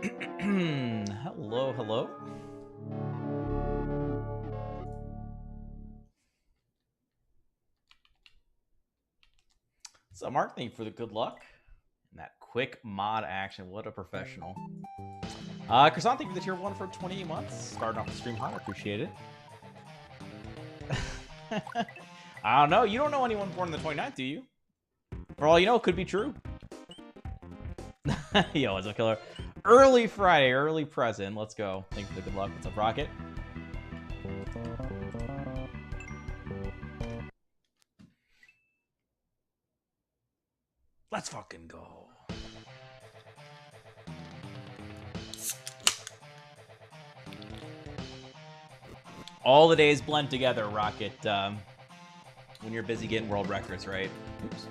Hello, hello. So, Mark, thank you for the good luck and that quick mod action. What a professional. Croissant, thank you for the tier 1 for 28 months. Starting off the stream hot. Appreciate it. I don't know. You don't know anyone born on the 29th, do you? For all you know, it could be true. Yo, it's a killer. Early Friday, early present. Let's go. Thank you for the good luck. What's up, Rocket? Let's fucking go. All the days blend together, Rocket, when you're busy getting world records, right? Oops.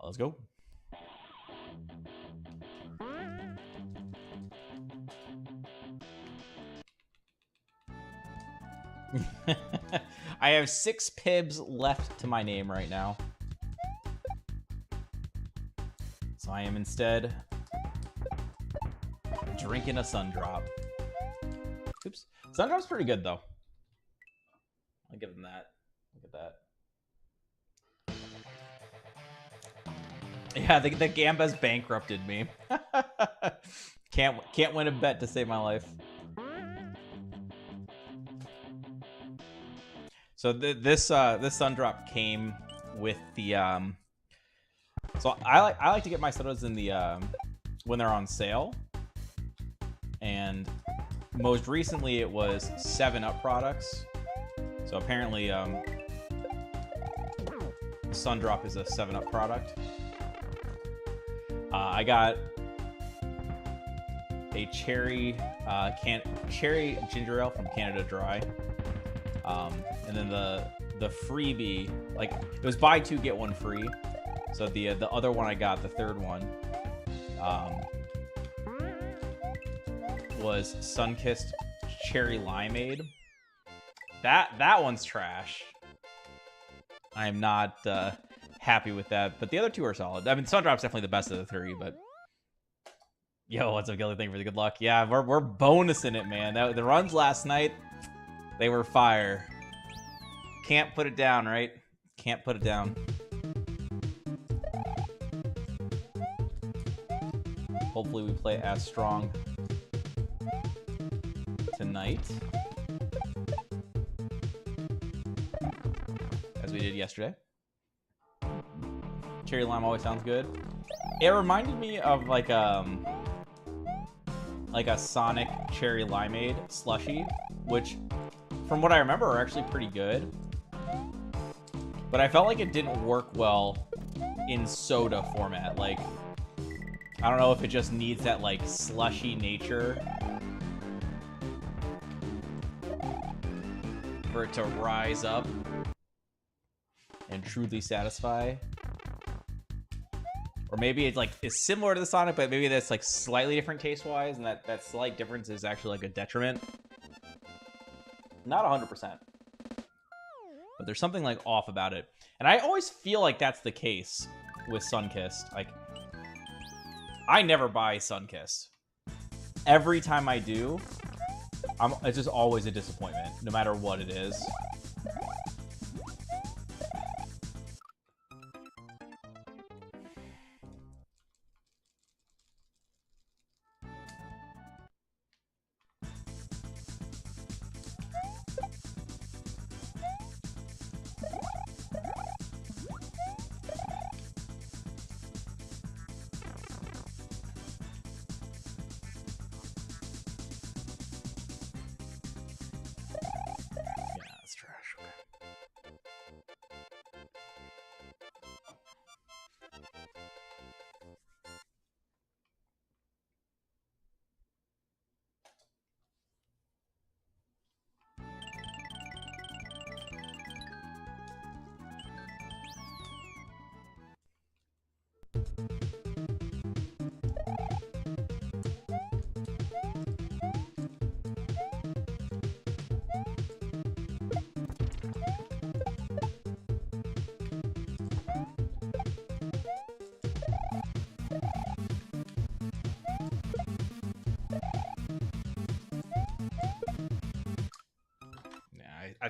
Let's go. I have 6 pibs left to my name right now. So I am instead drinking a Sundrop. Oops. Sundrop's pretty good, though. I'll give them that. Look at that. Yeah, the Gamba's bankrupted me. Can't win a bet to save my life. So this Sundrop came with the so I like to get my sodas in the when they're on sale, and most recently it was 7-Up products. So apparently Sundrop is a 7-Up product. I got a cherry ginger ale from Canada Dry, and then the freebie, like, it was buy 2 get 1 free. So the other one I got, the third one, was Sunkissed Cherry Limeade. That one's trash. I'm not happy with that, but the other 2 are solid. I mean, Sundrop's definitely the best of the 3, but yo, what's up, Gilly? Thank you for the good luck. Yeah, we're bonusing it, man. The runs last night, they were fire. Can't put it down, right? Can't put it down. Hopefully we play as strong tonight as we did yesterday. Cherry lime always sounds good. It reminded me of like a Sonic Cherry Limeade slushie, which, from what I remember, are actually pretty good. But I felt like it didn't work well in soda format. Like, I don't know if it just needs that like slushy nature for it to rise up and truly satisfy. Or maybe it's like it's similar to the Sonic, but maybe that's like slightly different taste-wise, and that slight difference is actually like a detriment. Not 100%. But there's something like off about it. And I always feel like that's the case with Sunkissed. Like, I never buy Sunkissed. Every time I do, it's just always a disappointment, no matter what it is. Yeah, that's trash.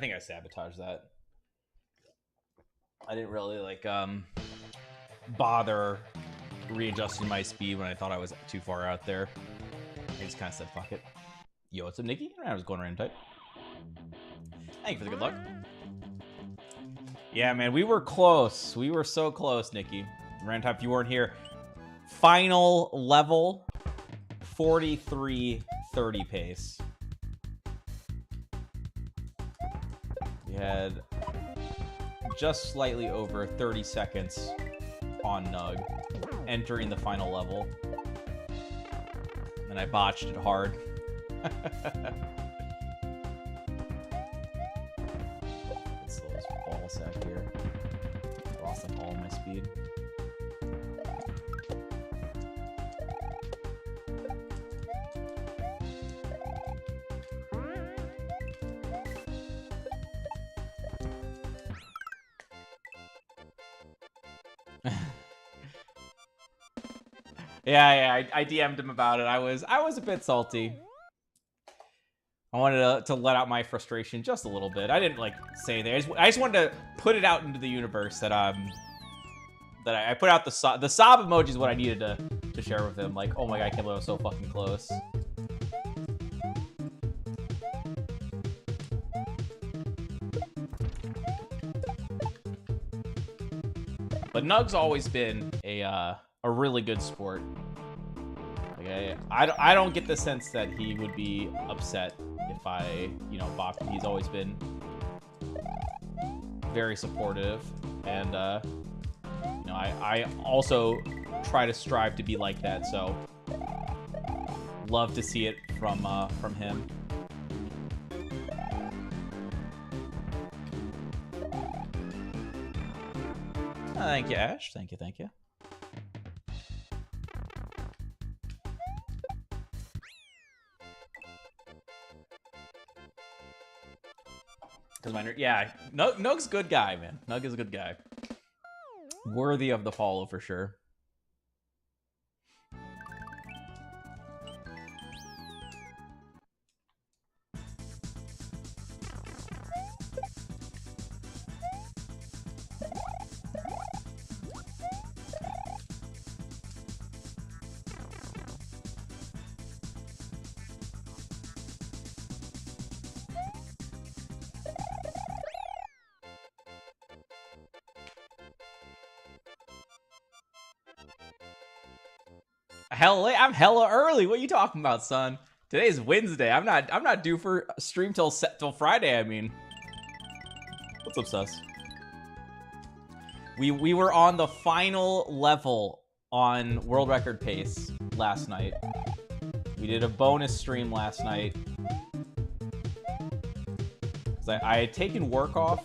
I sabotaged that. I didn't really like bother readjusting my speed when I thought I was too far out there. I just kind of said fuck it. Yo, what's up, Nikki? I was going random type. Thank you for the good luck. Yeah, man, we were close. We were so close, Nikki. Random type, if you weren't here. Final level, 43-30 pace. We had just slightly over 30 seconds on Nug entering the final level. And I botched it hard. Slow as ball sack here. Lost like all my speed. Yeah, I DM'd him about it. I was a bit salty. I wanted to let out my frustration just a little bit. I didn't like say anything. I just wanted to put it out into the universe that I put out the sob emoji is what I needed to share with him. Like, oh my god, I can't believe I was so fucking close. But Nug's always been a really good sport. Okay, I don't get the sense that he would be upset if I, boxed him. He's always been very supportive, and I also try to strive to be like that. So love to see it from him. Thank you, Ash. Thank you. Yeah, Nug's a good guy, man. Nug is a good guy. Worthy of the follow for sure. I'm hella early. What are you talking about, son? Today's Wednesday. I'm not due for a stream till Friday. I mean, what's up, sus? We were on the final level on world record pace last night. We did a bonus stream last night. I had taken work off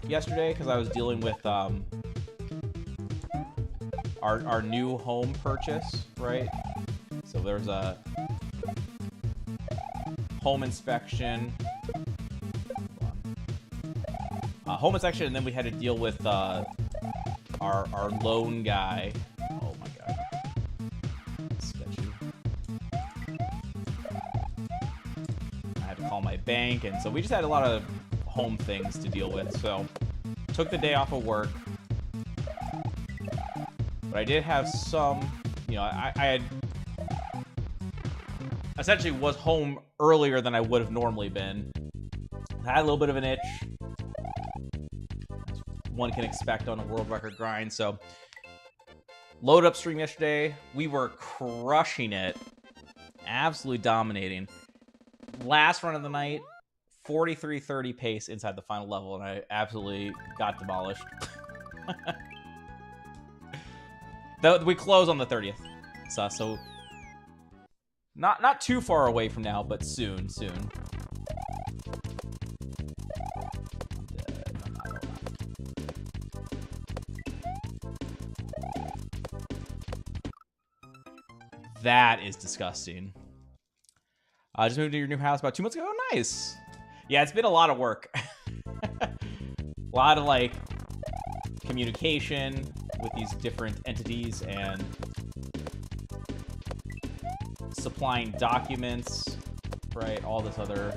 yesterday because I was dealing with our new home purchase, right? So there's a home inspection, and then we had to deal with our loan guy. Oh my god, sketchy. I had to call my bank, and so we just had a lot of home things to deal with. So took the day off of work. But I did have some, I had essentially was home earlier than I would have normally been. I had a little bit of an itch. One can expect on a world record grind. So load up stream yesterday. We were crushing it. Absolutely dominating. Last run of the night, 43-30 pace inside the final level, and I absolutely got demolished. We close on the 30th, so not too far away from now, but soon. That is disgusting. I just moved to your new house about 2 months ago. Oh, nice. Yeah, it's been a lot of work. A lot of like communication with these different entities and supplying documents, right? All this other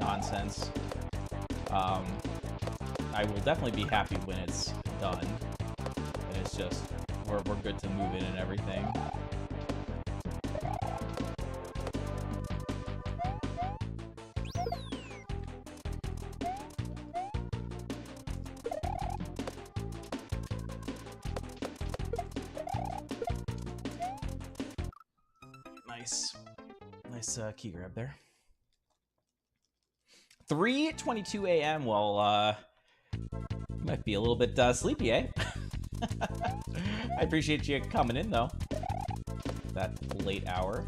nonsense. I will definitely be happy when it's done. And it's just, we're good to move in and everything. Nice key grab there. 3:22 a.m. Well, might be a little bit sleepy, eh? I appreciate you coming in, though. That late hour.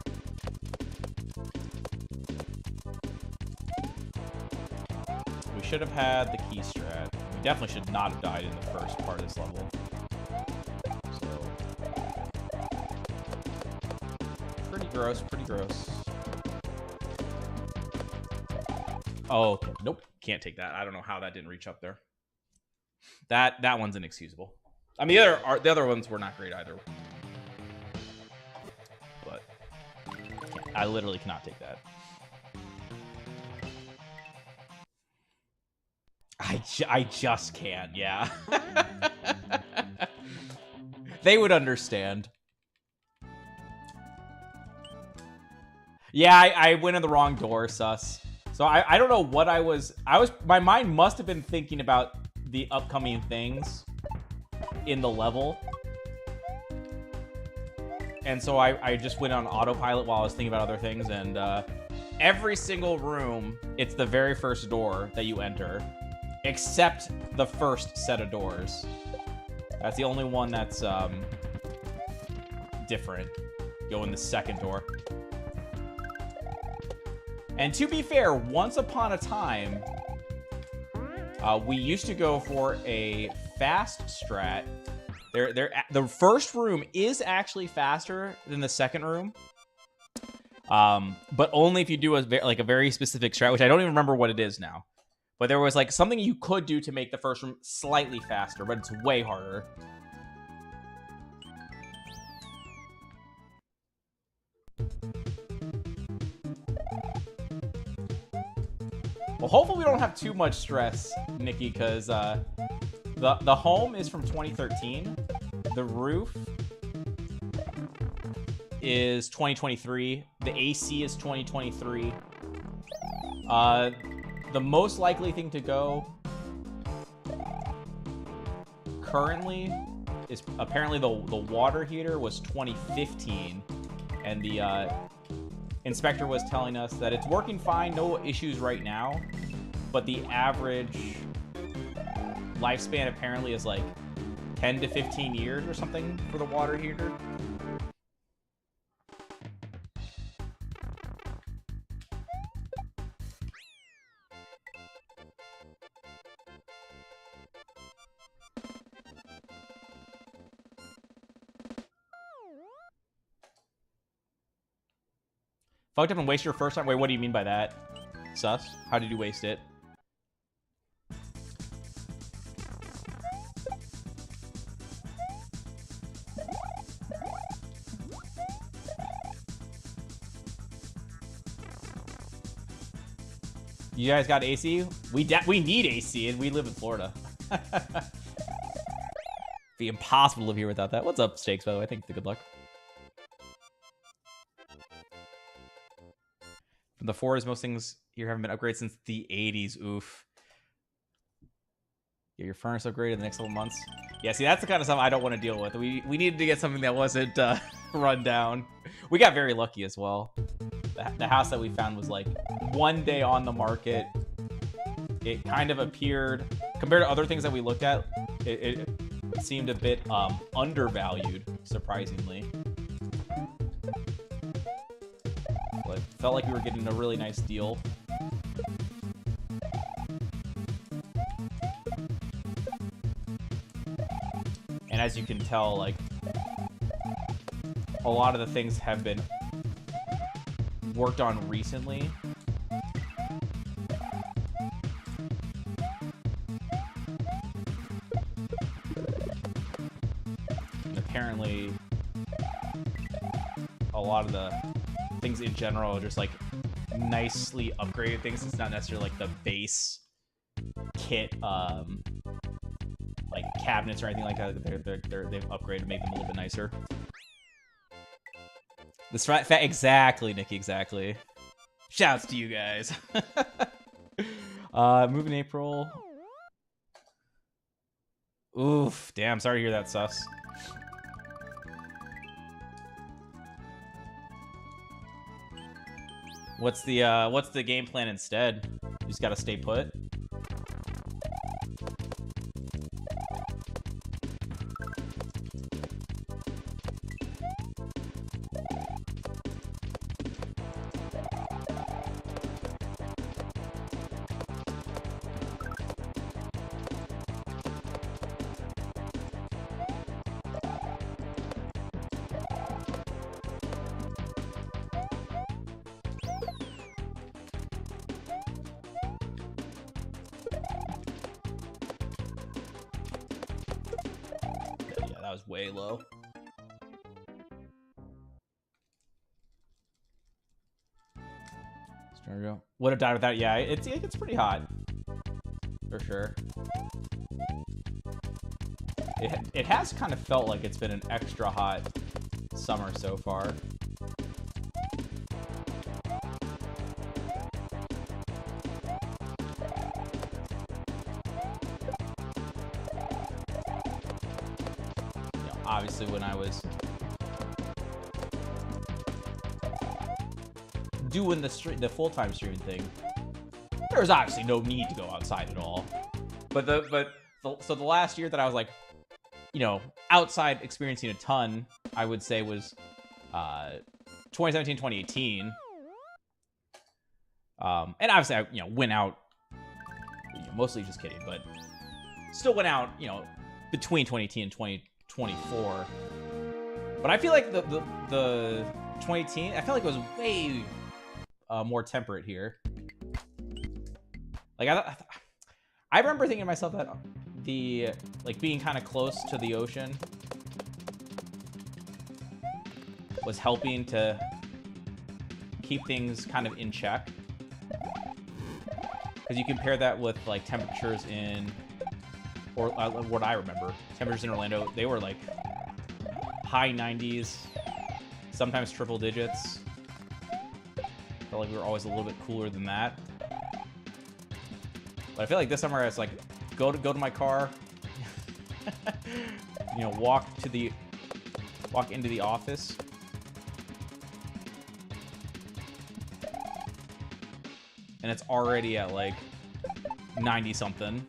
We should have had the key strat. We definitely should not have died in the first part of this level. So, pretty gross, pretty gross. Oh, okay. Nope. Can't take that. I don't know how that didn't reach up there. That one's inexcusable. I mean, the other ones were not great either. But I literally cannot take that. I just can't, yeah. They would understand. Yeah, I went in the wrong door, sus. So I don't know what my mind must have been thinking about the upcoming things in the level. And so I just went on autopilot while I was thinking about other things, and every single room, it's the very first door that you enter, except the first set of doors. That's the only one that's different. Go in the second door. And to be fair, once upon a time, we used to go for a fast strat. The first room is actually faster than the second room, but only if you do a very specific strat, which I don't even remember what it is now. But there was like something you could do to make the first room slightly faster, but it's way harder. Well, hopefully we don't have too much stress, Nikki, because the home is from 2013. The roof is 2023. The AC is 2023. The most likely thing to go currently is apparently the water heater was 2015, and the inspector was telling us that it's working fine, no issues right now, but the average lifespan apparently is like 10 to 15 years or something for the water heater. Fucked up and waste your first time? Wait, what do you mean by that? Sus? How did you waste it? You guys got AC? We need AC, and we live in Florida. Be impossible to live here without that. What's up, Stakes, by the way? Thank you for the good luck. From the 4s, most things here haven't been upgraded since the 80s. Oof. Get your furnace upgraded in the next couple months. Yeah, see, that's the kind of stuff I don't want to deal with. We needed to get something that wasn't run down. We got very lucky as well. The house that we found was like one day on the market. It kind of appeared, compared to other things that we looked at, it seemed a bit undervalued, surprisingly. But felt like we were getting a really nice deal. And as you can tell, like, a lot of the things have been worked on recently. And apparently, a lot of the things in general are just like nicely upgraded things. It's not necessarily like the base kit like cabinets or anything like that. They've upgraded to make them a little bit nicer. This exactly, Nikki, exactly. Shouts to you guys. Move in April. Oof, damn, sorry to hear that, sus. What's the game plan instead? You just gotta stay put? Way low. There we go. Would have died without. Yeah, it gets pretty hot for sure. It has kind of felt like it's been an extra hot summer so far. Obviously, when I was doing the full-time streaming thing, there was obviously no need to go outside at all. But so the last year that I was like, you know, outside experiencing a ton, I would say was 2017, 2018. And obviously I, you know, went out, you know, mostly just kidding, but still went out, you know, between 2018 and 2024. But I feel like the 2018, I felt like it was way more temperate here. Like I remember thinking to myself that the like being kind of close to the ocean was helping to keep things kind of in check. Because you compare that with like temperatures in, or what I remember, temperatures in Orlando, they were like high 90s, sometimes triple digits. Felt like we were always a little bit cooler than that. But I feel like this summer it's like go to my car, you know, walk into the office, and it's already at like 90 something.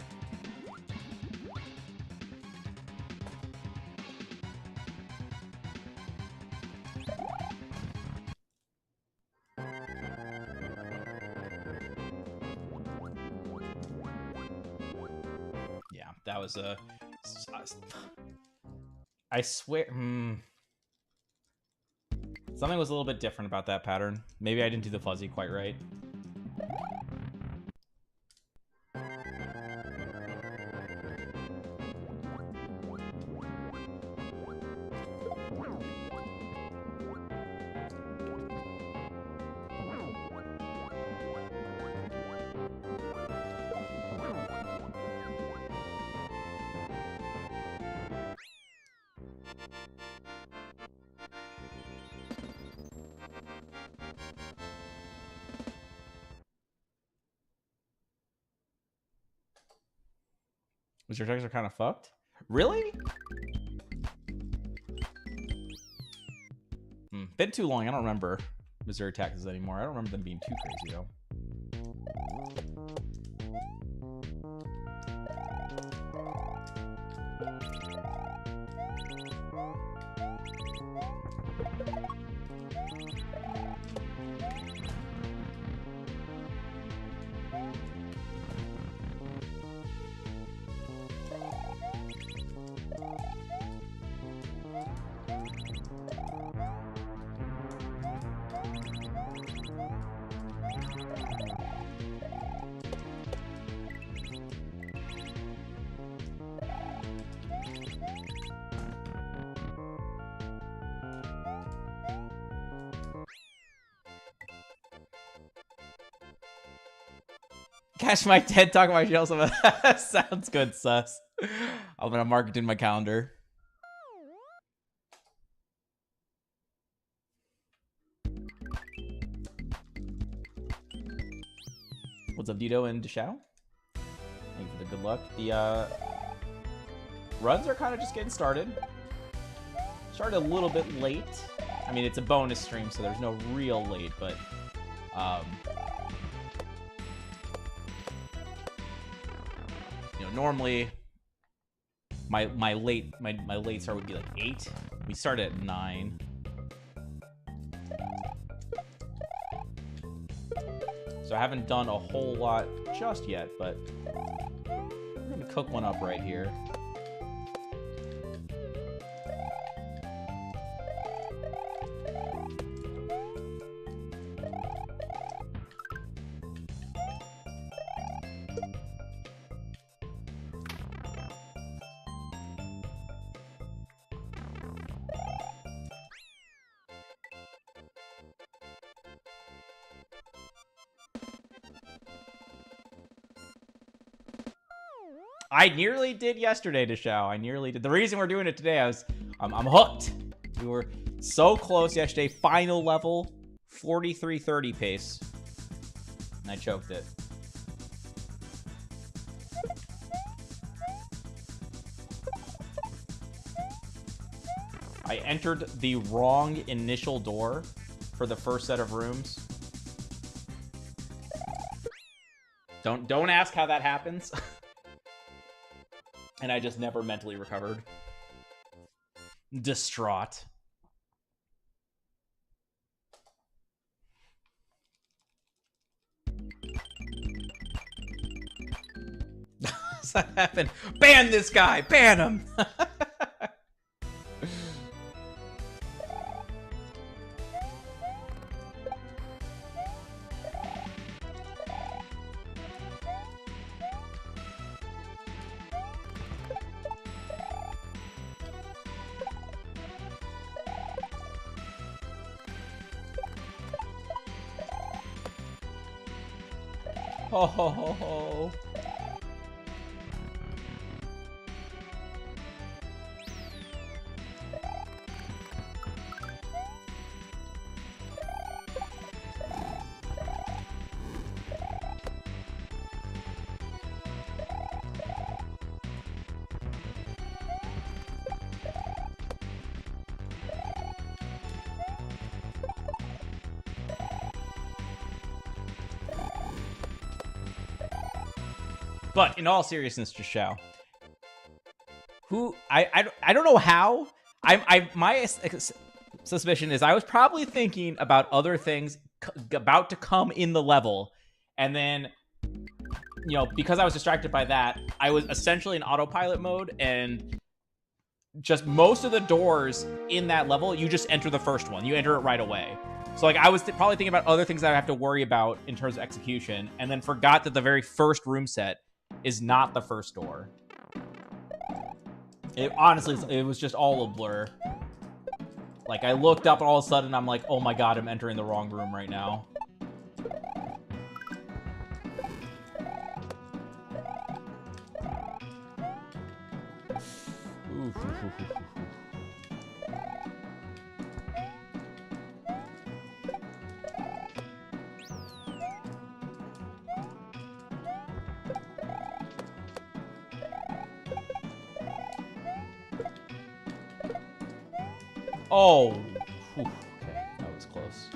Yeah, that was a I swear something was a little bit different about that pattern. Maybe I didn't do the fuzzy quite right. Your checks are kind of fucked? Really? Been too long. I don't remember Missouri taxes anymore. I don't remember them being too crazy, though. Catch my TED talk about shells. Sounds good, sus. I'm gonna mark it in my calendar. What's up, Dito and Deshao? Thank you for the good luck. The runs are kind of just getting started. Started a little bit late. I mean, it's a bonus stream, so there's no real late, but you know, normally my late start would be like 8. We started at 9. So I haven't done a whole lot just yet, but we're gonna cook one up right here. I nearly did yesterday, Deshao. I nearly did. The reason we're doing it today, I'm hooked. We were so close yesterday. Final level, 4330 pace. And I choked it. I entered the wrong initial door for the first set of rooms. Don't ask how that happens. And I just never mentally recovered. Distraught. Does that happen? Ban this guy! Ban him! Ho ho ho ho. But in all seriousness, Jashao, I don't know how. My suspicion is I was probably thinking about other things about to come in the level, and then, you know, because I was distracted by that, I was essentially in autopilot mode, and just most of the doors in that level, you just enter the first one. You enter it right away. So, like, I was probably thinking about other things that I have to worry about in terms of execution, and then forgot that the very first room set is not the first door. It honestly, it was just all a blur. Like, I looked up and all of a sudden I'm like, oh my god, I'm entering the wrong room right now. Oh, whew. Okay, that was close.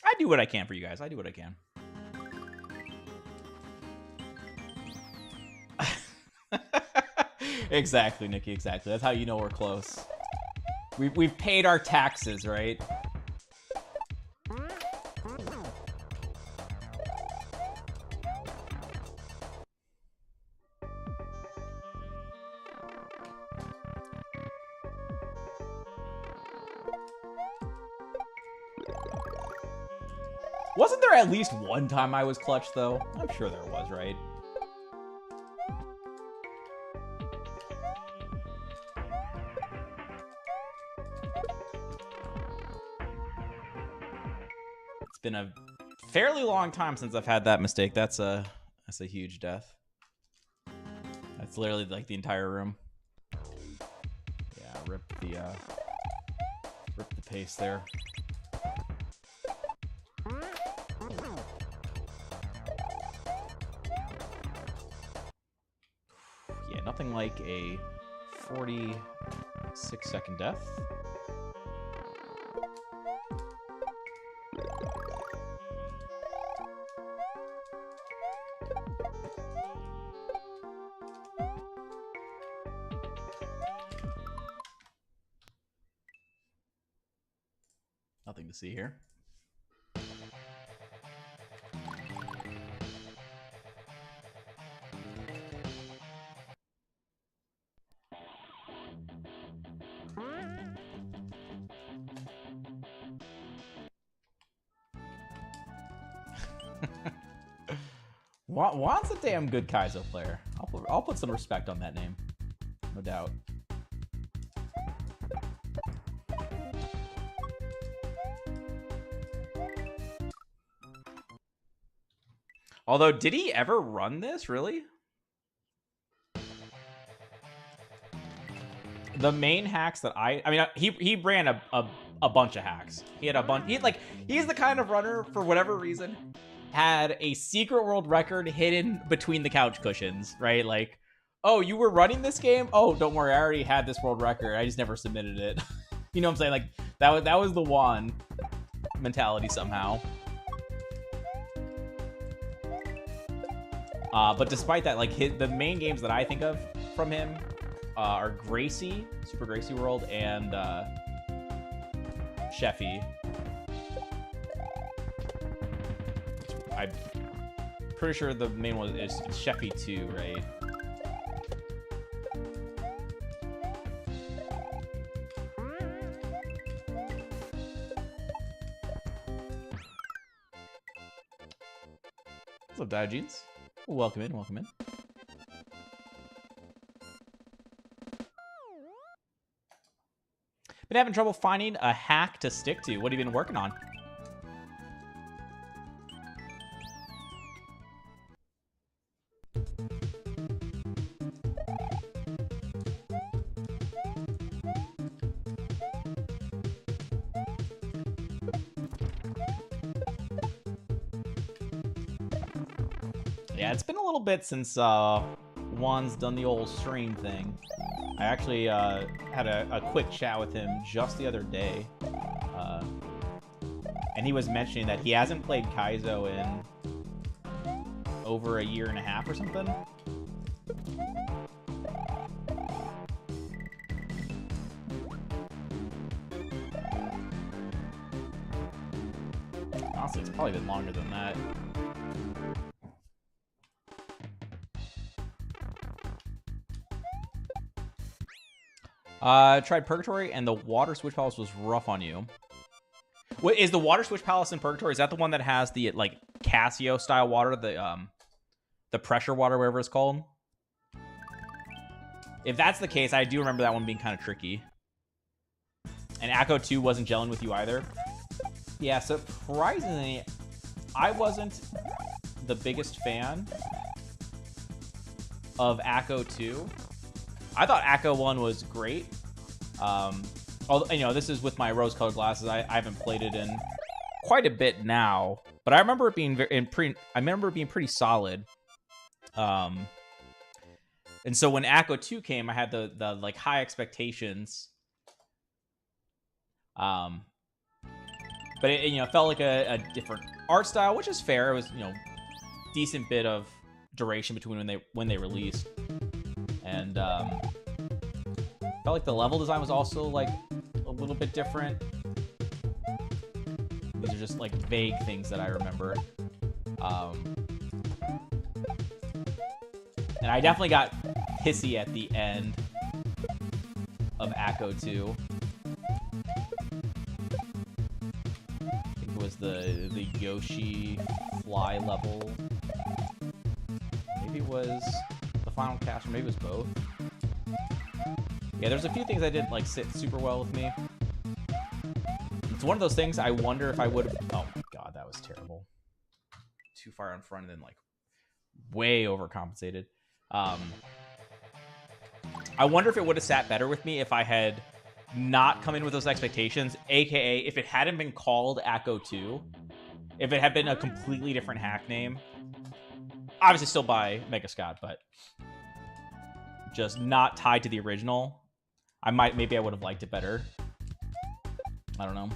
I do what I can for you guys. I do what I can. Exactly, Nikki, exactly. That's how you know we're close. We've paid our taxes, right? Wasn't there at least one time I was clutch, though? I'm sure there was, right? It's been a fairly long time since I've had that mistake. That's a huge death. That's literally like the entire room. Yeah, rip the pace there. Yeah, nothing like a 46-second death. Nothing to see here. Juan's a damn good Kaizo player. I'll put some respect on that name, no doubt. Although, did he ever run this, really? The main hacks that I mean, he ran a bunch of hacks. He had a bunch. He's the kind of runner, for whatever reason, had a secret world record hidden between the couch cushions, right? Like, oh, you were running this game? Oh, don't worry, I already had this world record. I just never submitted it. You know what I'm saying? Like, that was the Juan mentality somehow. But despite that, like the main games that I think of from him are Gracie, Super Gracie World, and Sheffy. I'm pretty sure the main one is Sheffy 2, right? What's up, Diogenes? Welcome in, welcome in. Been having trouble finding a hack to stick to. What have you been working on? Yeah, it's been a little bit since Juan's done the old stream thing. I actually had a quick chat with him just the other day. And he was mentioning that he hasn't played Kaizo in over a year and a half or something. Honestly, it's probably been longer than that. Tried Purgatory, and the Water Switch Palace was rough on you. What is the Water Switch Palace in Purgatory? Is that the one that has the like Casio style water, the pressure water, whatever it's called? If that's the case, I do remember that one being kind of tricky. And Akko 2 wasn't gelling with you either. Yeah, surprisingly, I wasn't the biggest fan of Akko 2. I thought Akko 1 was great. Although, you know, this is with my rose-colored glasses. I haven't played it in quite a bit now, but I remember it being pretty solid. And so when Akko 2 came, I had the like high expectations. But it, you know, felt like a different art style, which is fair. It was, you know, decent bit of duration between when they released. And felt like the level design was also like a little bit different. These are just like vague things that I remember. And I definitely got pissy at the end of Akko 2. I think it was the Yoshi fly level. Maybe it was the final cast, or maybe it was both. Yeah, there's a few things that didn't like sit super well with me. It's one of those things I wonder if I would have... Oh my god, that was terrible. Too far in front and then like way overcompensated. I wonder if it would have sat better with me if I had not come in with those expectations, aka if it hadn't been called Acco 2, if it had been a completely different hack name. Obviously still by Mega Scott, but just not tied to the original. Maybe I would have liked it better. I don't know.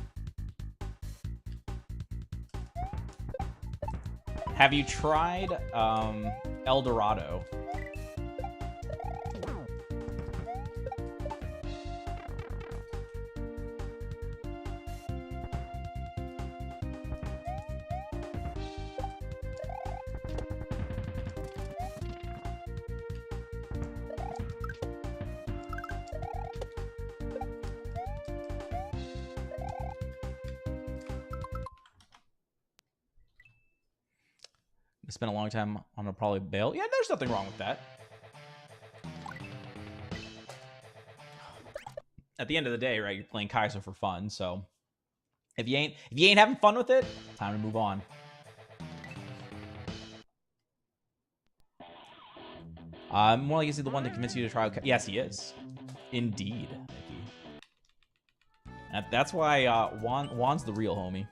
Have you tried El Dorado? Spent a long time on a probably bail. Yeah, there's nothing wrong with that. At the end of the day, right, you're playing Kaizo for fun, so if you ain't having fun with it, time to move on. More like, is he the one to convince you to try? Yes, he is. Indeed. That's why Juan's the real homie.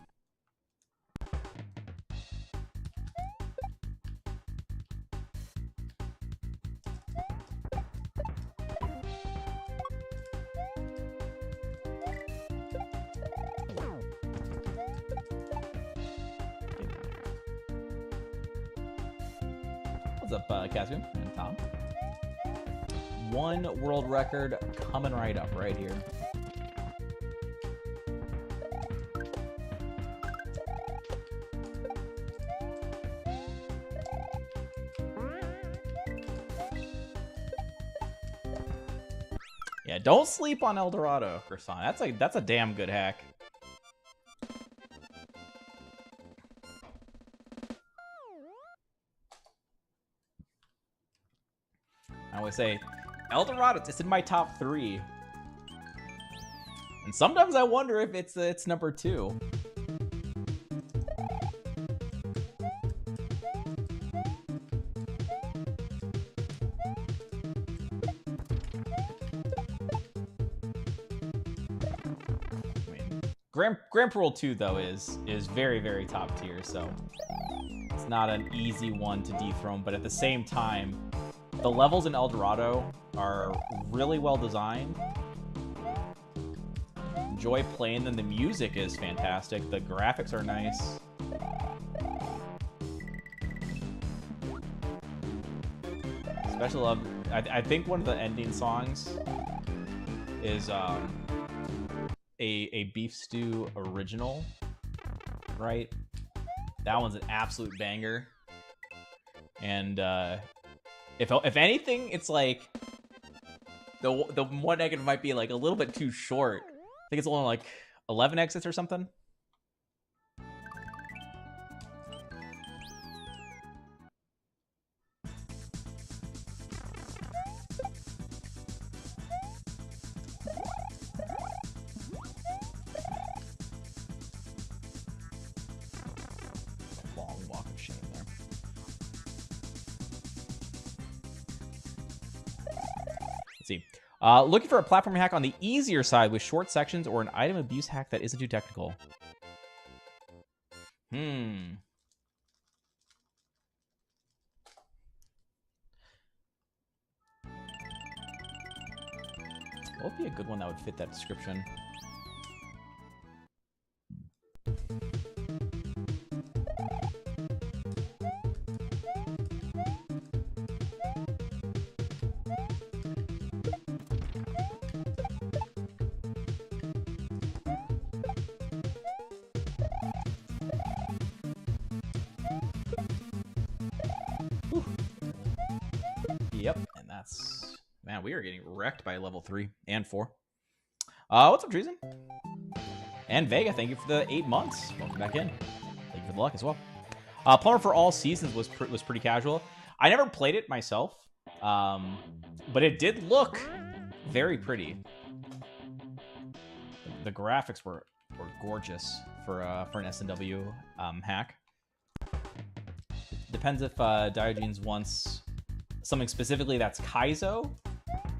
What's up, Caspian and Tom? One world record coming right up right here. Yeah, don't sleep on El Dorado, Croissant. That's a damn good hack. I always say, El Dorado, it's in my top 3. And sometimes I wonder if it's number 2. I mean, Grand Parole 2, though, is very, very top tier, so it's not an easy one to dethrone, but at the same time, the levels in El Dorado are really well designed. Enjoy playing them. The music is fantastic. The graphics are nice. Especially love... I think one of the ending songs is a Beef Stew original, right? That one's an absolute banger. And if anything, it's like the one negative might be like a little bit too short. I think it's only like 11 exits or something. Long walk of shame there. Let's see. Looking for a platform hack on the easier side with short sections or an item abuse hack that isn't too technical. What would be a good one that would fit that description? Yep, and that's... Man, we are getting wrecked by level 3 and 4. What's up, Treason? And Vega, thank you for the 8 months. Welcome back in. Thank you for the luck as well. Plumber for All Seasons was pretty casual. I never played it myself, but it did look very pretty. The graphics were gorgeous for an S&W hack. Depends if Diogenes wants something specifically that's Kaizo,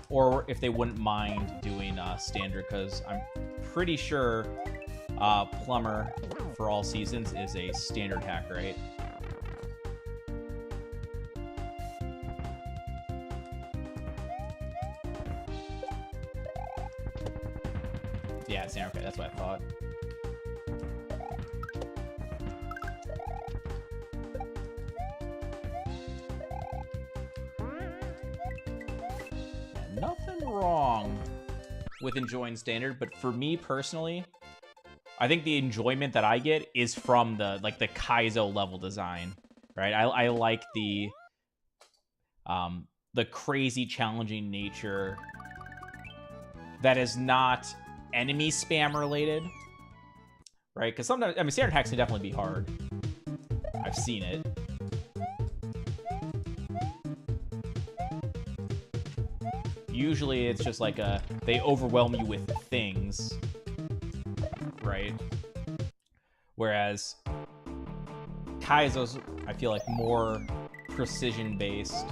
or if they wouldn't mind doing standard, because I'm pretty sure Plumber for All Seasons is a standard hack, right? Yeah, standard. Okay, that's what I thought. Yeah, nothing wrong with enjoying standard, but for me personally, I think the enjoyment that I get is from the Kaizo level design, right? I like the crazy challenging nature that is not enemy spam related, right? Because sometimes, I mean, standard hacks can definitely be hard. I've seen it. Usually it's just like they overwhelm you with things, right? Whereas Kaizo's, I feel like, more precision based.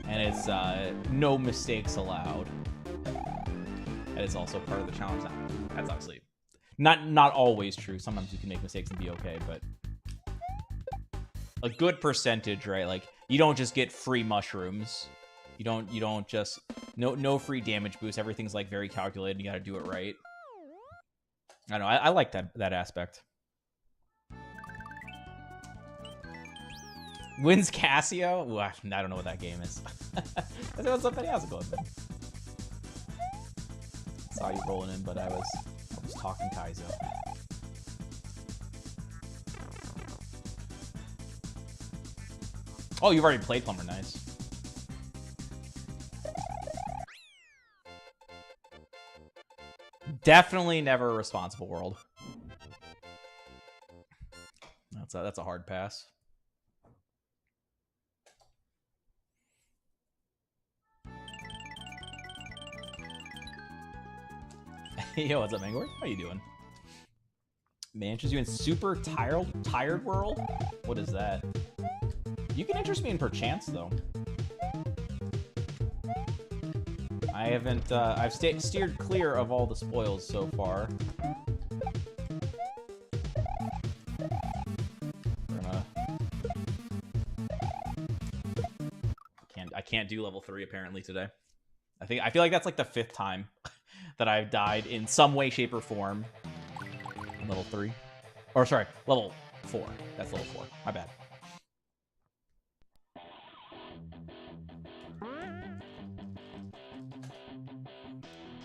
And it's no mistakes allowed. That is also part of the challenge. That's obviously not always true. Sometimes you can make mistakes and be okay, but a good percentage, right? Like, you don't just get free mushrooms. You don't just no free damage boost. Everything's like very calculated. You got to do it right. I don't know. I like that aspect. Wins Casio? Ooh, I don't know what that game is. That's what somebody else go with. Saw you rolling in, but I was talking Kaizo. Oh, you've already played Plumber. Nice. Definitely never a responsible world. That's a hard pass. Yo, what's up, Mangor? How you doing? Man, interest you in Super Tired World? What is that? You can interest me in Perchance, though. I haven't, I've steered clear of all the spoils so far. I can't do level 3 apparently today. I feel like that's like the 5th time that I've died in some way, shape, or form. Level 3. Or sorry, level 4. That's level 4. My bad.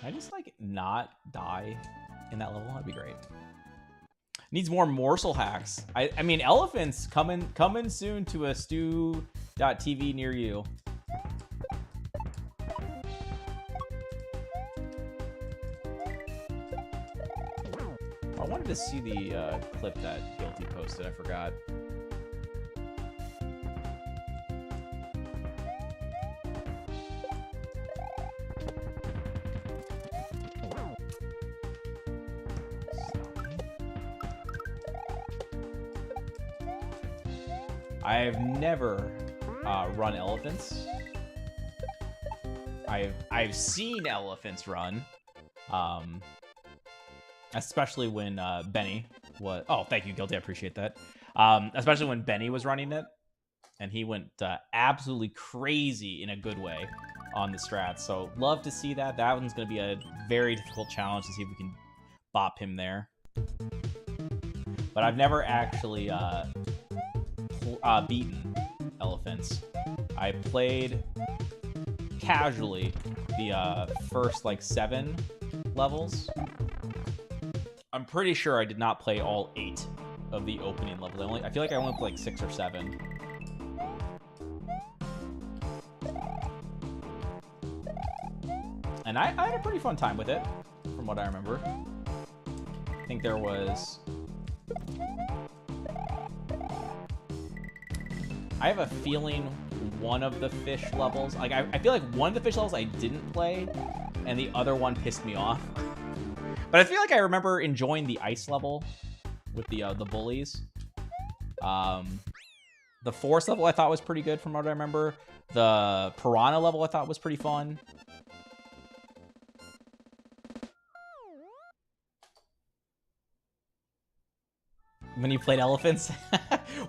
Can I just like not die in that level? That'd be great. Needs more morsel hacks. I mean, elephants coming soon to a stew.tv near you. I wanted to see the clip that Guilty posted. I forgot. I've never run elephants. I've seen elephants run. Especially when Benny was... Oh, thank you, Guilty. I appreciate that. Especially when Benny was running it. And he went absolutely crazy in a good way on the strats. So, love to see that. That one's going to be a very difficult challenge to see if we can bop him there. But I've never actually beaten elephants. I played casually the first, like, 7 levels. I'm pretty sure I did not play all 8 of the opening levels. I feel like I only played like 6 or 7. And I had a pretty fun time with it, from what I remember. I think there was... I have a feeling one of the fish levels... Like, I feel like one of the fish levels I didn't play, and the other one pissed me off. But I feel like I remember enjoying the ice level with the bullies. The forest level I thought was pretty good from what I remember. The piranha level I thought was pretty fun. When you played elephants?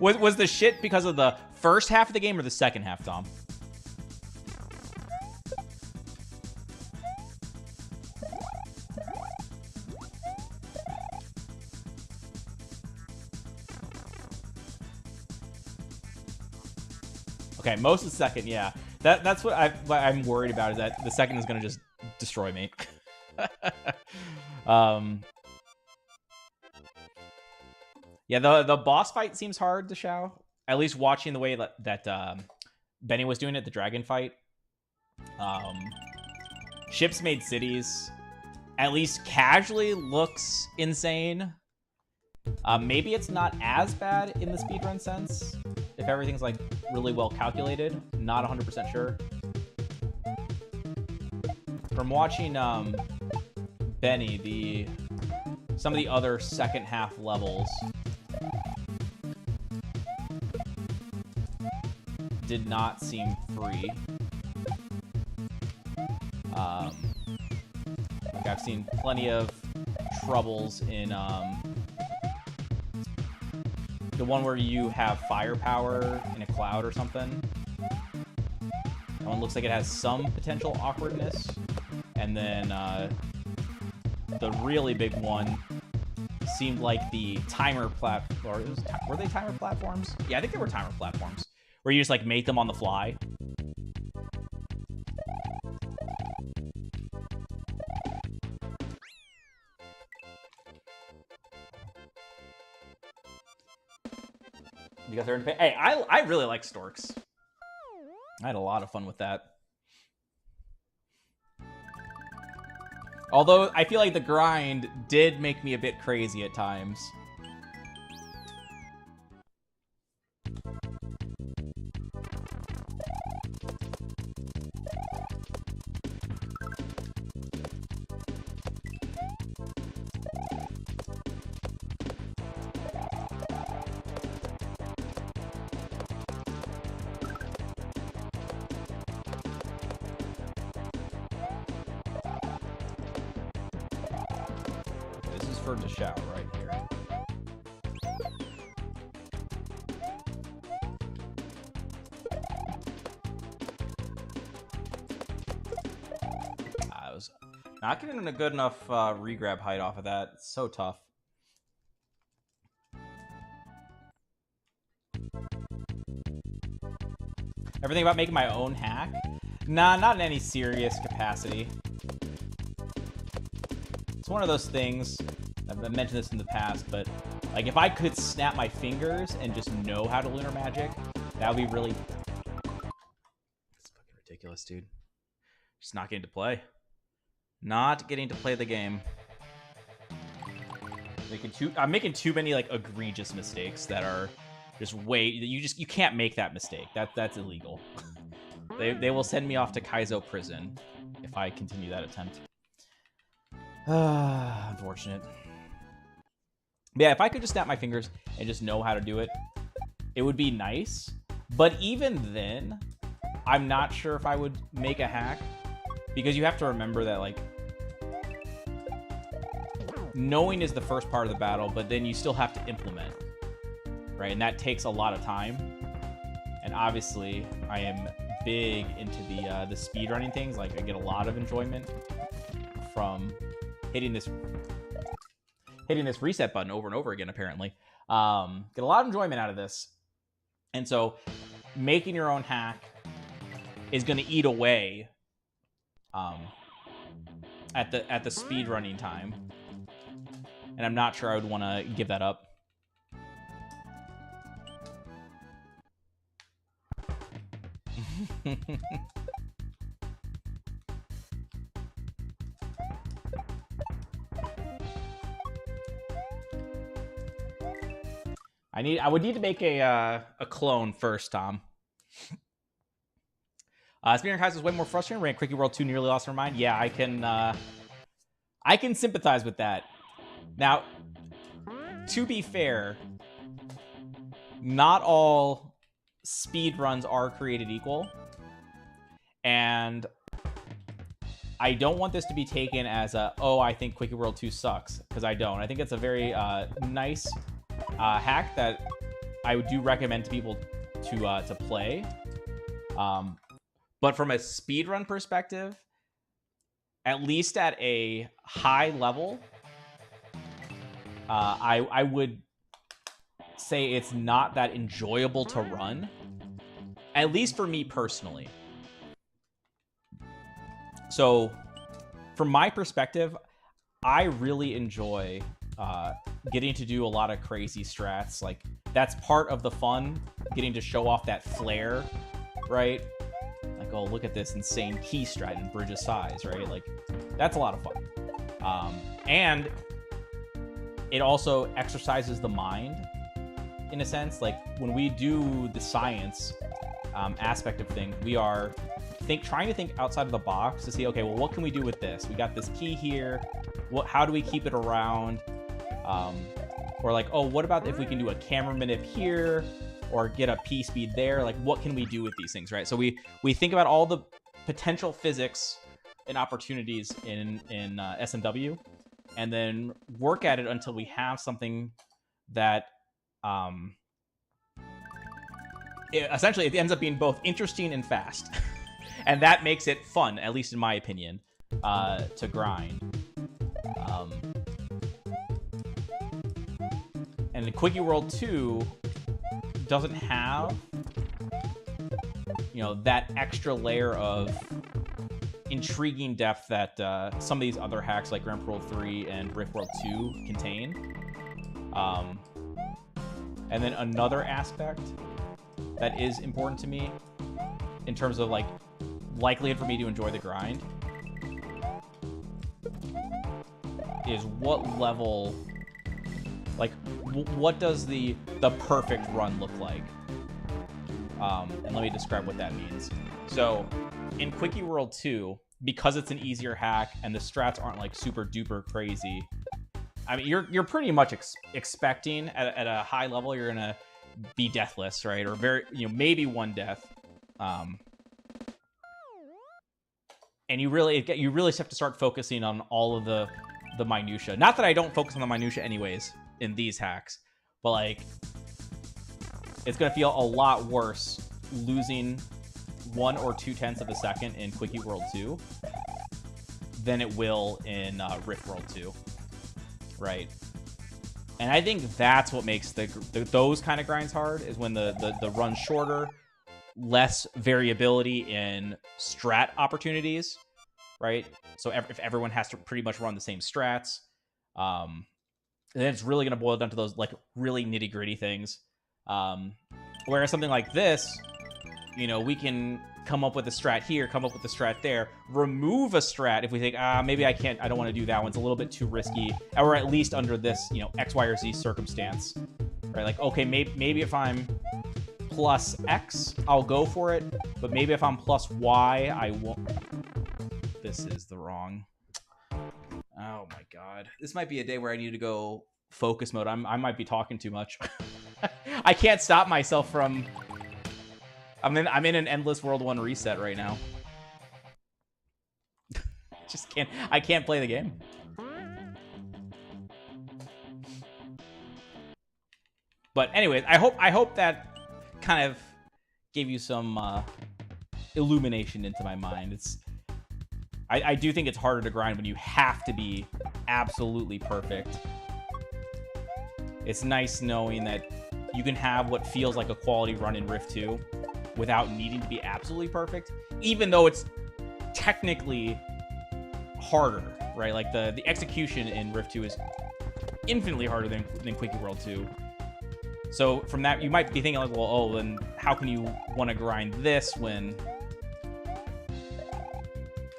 was the shit because of the first half of the game or the second half, Tom? Okay, most of the second, yeah. That's what I'm worried about, is that the second is going to just destroy me. Yeah, the boss fight seems hard to Shao. At least watching the way that Benny was doing it, the dragon fight. Ships Made Cities, at least casually, looks insane. Maybe it's not as bad in the speedrun sense, if everything's like really well calculated. Not 100% sure. From watching Benny, some of the other second half levels did not seem free. Like I've seen plenty of troubles in the one where you have firepower in a cloud or something. That one looks like it has some potential awkwardness. And then the really big one seemed like the timer platform. Were they timer platforms? Yeah, I think they were timer platforms, where you just like make them on the fly. Because they're in. Hey, I really like storks. I had a lot of fun with that. Although I feel like the grind did make me a bit crazy at times. To shout right here. I was not getting a good enough regrab height off of that. It's so tough. Everything about making my own hack? Nah, not in any serious capacity. It's one of those things. I've mentioned this in the past, but like if I could snap my fingers and just know how to lunar magic, that would be really... It's fucking ridiculous, dude. Just not getting to play. Not getting to play the game. I'm making too many like egregious mistakes that are just you can't make that mistake. That's illegal. They will send me off to Kaizo prison if I continue that attempt. Unfortunate. Yeah, if I could just snap my fingers and just know how to do it, it would be nice. But even then, I'm not sure if I would make a hack, because you have to remember that, like, knowing is the first part of the battle, but then you still have to implement, right? And that takes a lot of time. And obviously, I am big into the speedrunning things. Like, I get a lot of enjoyment from hitting this reset button over and over again, apparently. Get a lot of enjoyment out of this. And so making your own hack is going to eat away at the speedrunning time. and I'm not sure I would want to give that up. I would need to make a clone first, Tom. Speaking of is way more frustrating. Ran Quickie World 2 nearly lost her mind. Yeah, I can sympathize with that. Now, to be fair, not all speed runs are created equal. And I don't want this to be taken as a, oh, I think Quickie World 2 sucks, because I don't. I think it's a very nice hack that I do recommend to people to play. But from a speedrun perspective, at least at a high level, I would say it's not that enjoyable to run, at least for me personally. So from my perspective, I really enjoy getting to do a lot of crazy strats. Like, that's part of the fun, getting to show off that flair, right? Like, oh, look at this insane key strat in Bridge of Sighs, right? Like, that's a lot of fun. And it also exercises the mind, in a sense. Like, when we do the science aspect of things, we are trying to think outside of the box to see, okay, well, what can we do with this? We got this key here. How do we keep it around? Or like, oh, what about if we can do a camera manip here, or get a P speed there? Like, what can we do with these things, right? So we think about all the potential physics and opportunities in SMW, and then work at it until we have something that essentially it ends up being both interesting and fast. And that makes it fun, at least in my opinion, to grind. And the Quickie World 2 doesn't have, you know, that extra layer of intriguing depth that some of these other hacks like Grand World 3 and Riff World 2 contain. And then another aspect that is important to me in terms of like likelihood for me to enjoy the grind is what level, like what does the perfect run look like? And let me describe what that means. So in Quickie World 2, because it's an easier hack and the strats aren't like super duper crazy, I mean, you're pretty much expecting at a high level you're gonna be deathless, right? Or very, you know, maybe one death. And you really have to start focusing on all of the minutia. Not that I don't focus on the minutia anyways in these hacks, but like it's gonna feel a lot worse losing 1 or 2/10 of a second in Quickie World 2 than it will in Riff World 2, right? And I think that's what makes those kind of grinds hard, is when the run's shorter, less variability in strat opportunities, right? So if everyone has to pretty much run the same strats, then it's really going to boil down to those like really nitty gritty things. Whereas something like this, you know, we can come up with a strat here, come up with a strat there, remove a strat if we think, maybe I don't want to do that one. It's a little bit too risky, or at least under this, you know, X, Y, or Z circumstance, right? Like, okay, maybe if I'm plus X, I'll go for it, but maybe if I'm plus Y, I won't. This is the wrong. Oh my God. This might be a day where I need to go focus mode. I might be talking too much. I can't stop myself from... I'm in an endless World 1 reset right now. Just can't... I can't play the game. But anyways, I hope that kind of gave you some illumination into my mind. I do think it's harder to grind when you have to be absolutely perfect. It's nice knowing that you can have what feels like a quality run in Rift 2 without needing to be absolutely perfect, even though it's technically harder, right? Like the execution in Rift 2 is infinitely harder than Quickie World 2. So from that, you might be thinking like, well, oh, then how can you want to grind this when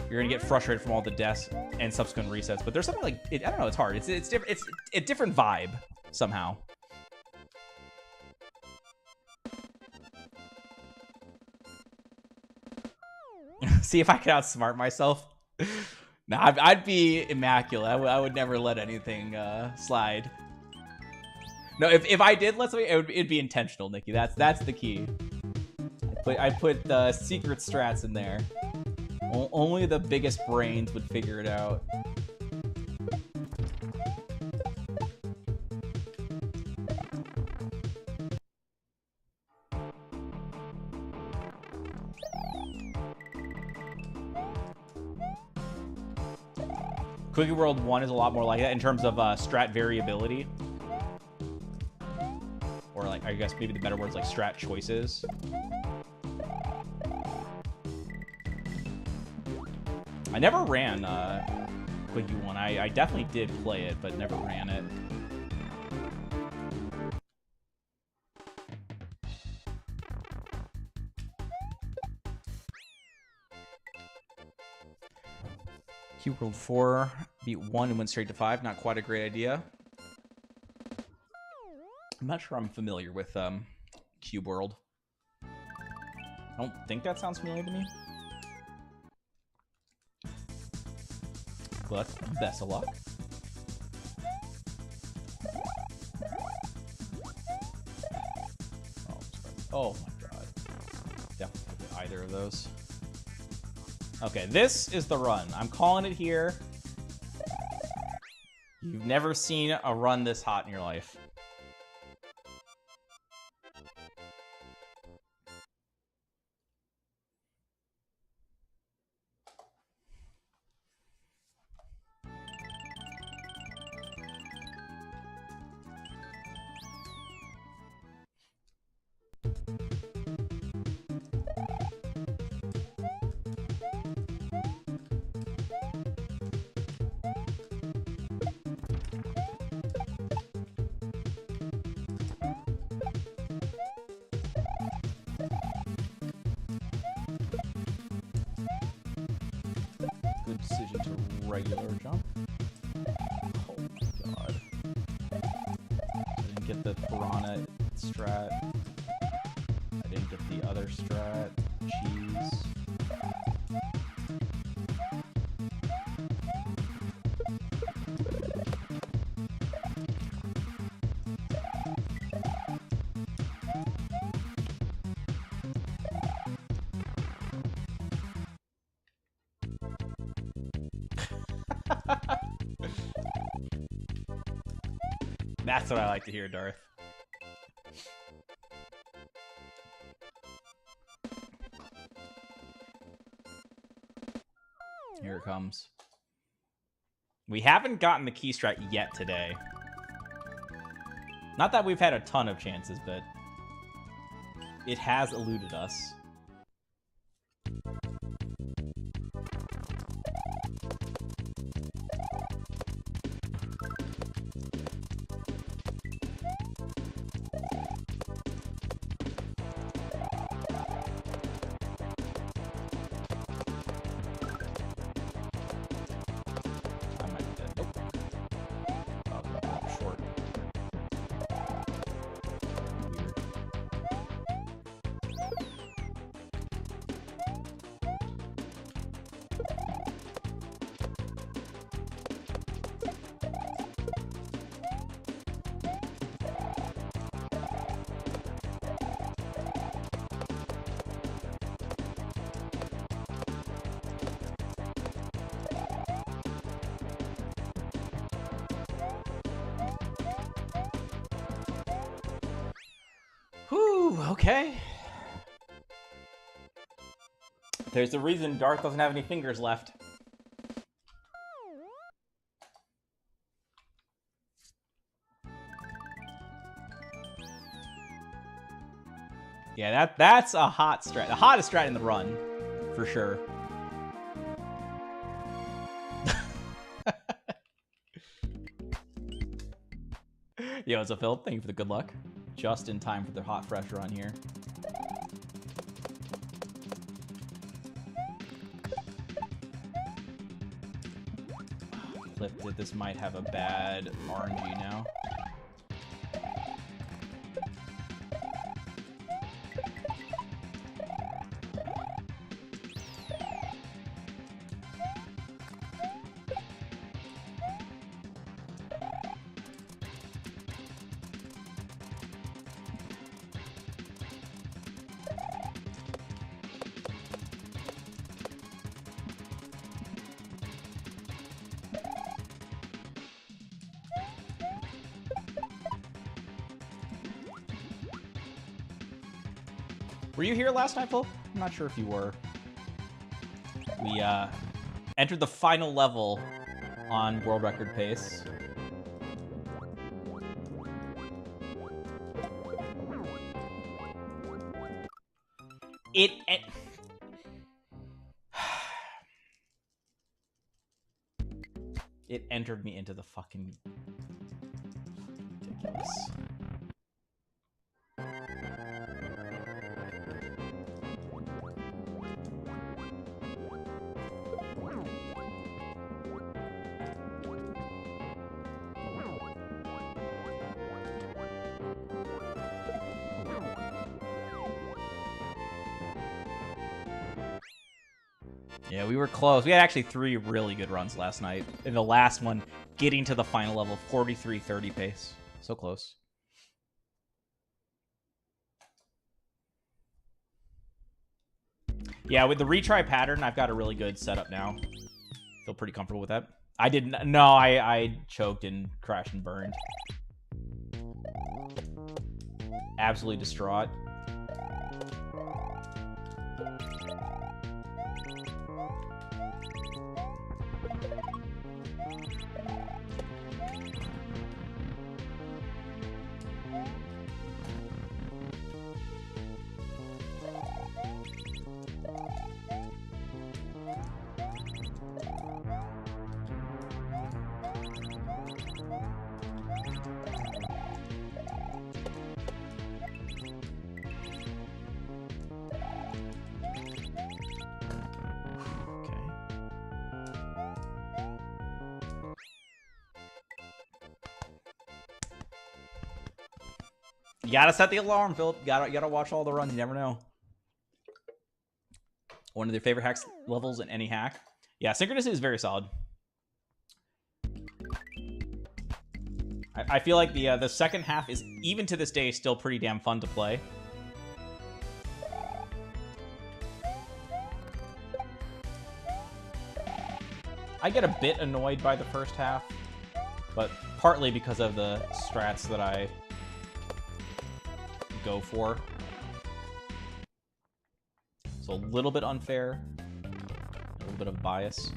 you're gonna get frustrated from all the deaths and subsequent resets? But there's something like I don't know. It's hard. It's different. It's a different vibe somehow. See if I can outsmart myself. No, I'd be immaculate. I would never let anything slide. No, if I did let something, it'd be intentional, Nikki. That's the key. I put the secret strats in there. Only the biggest brains would figure it out. Quickie World 1 is a lot more like that in terms of strat variability. Or like, I guess maybe the better word's like strat choices. I never ran Quickie 1. I definitely did play it, but never ran it. Q World 4 beat 1 and went straight to 5. Not quite a great idea. I'm not sure I'm familiar with Cube World. I don't think that sounds familiar to me. But best of luck. Oh my god. Definitely either of those. Okay, this is the run. I'm calling it here. You've never seen a run this hot in your life. Decision to regular jump. Oh my god. I didn't get the piranha strat. I didn't get the other strat. Cheese. That's what I like to hear, Darth. Here it comes. We haven't gotten the key strat yet today. Not that we've had a ton of chances, but it has eluded us. Whew, okay. There's a reason Darth doesn't have any fingers left. Yeah, that's a hot strat. The hottest strat in the run, for sure. Yo, what's up, Philip? Thank you for the good luck. Just in time for the hot fresh run here. Flipped it. This might have a bad RNG now. Were you here last night, Phil? I'm not sure if you were. We entered the final level on world record pace. It entered me into the fucking ridiculous. Yeah, we were close. We had actually 3 really good runs last night. In the last one, getting to the final level, 43:30 pace. So close. Yeah, with the retry pattern, I've got a really good setup now. Feel pretty comfortable with that. I didn't. No, I choked and crashed and burned. Absolutely distraught. You gotta set the alarm, Philip. You gotta watch all the runs. You never know. One of their favorite hacks levels in any hack. Yeah, synchronicity is very solid. I feel like the second half is, even to this day, still pretty damn fun to play. I get a bit annoyed by the first half, but partly because of the strats that I go for. So a little bit unfair, a little bit of bias.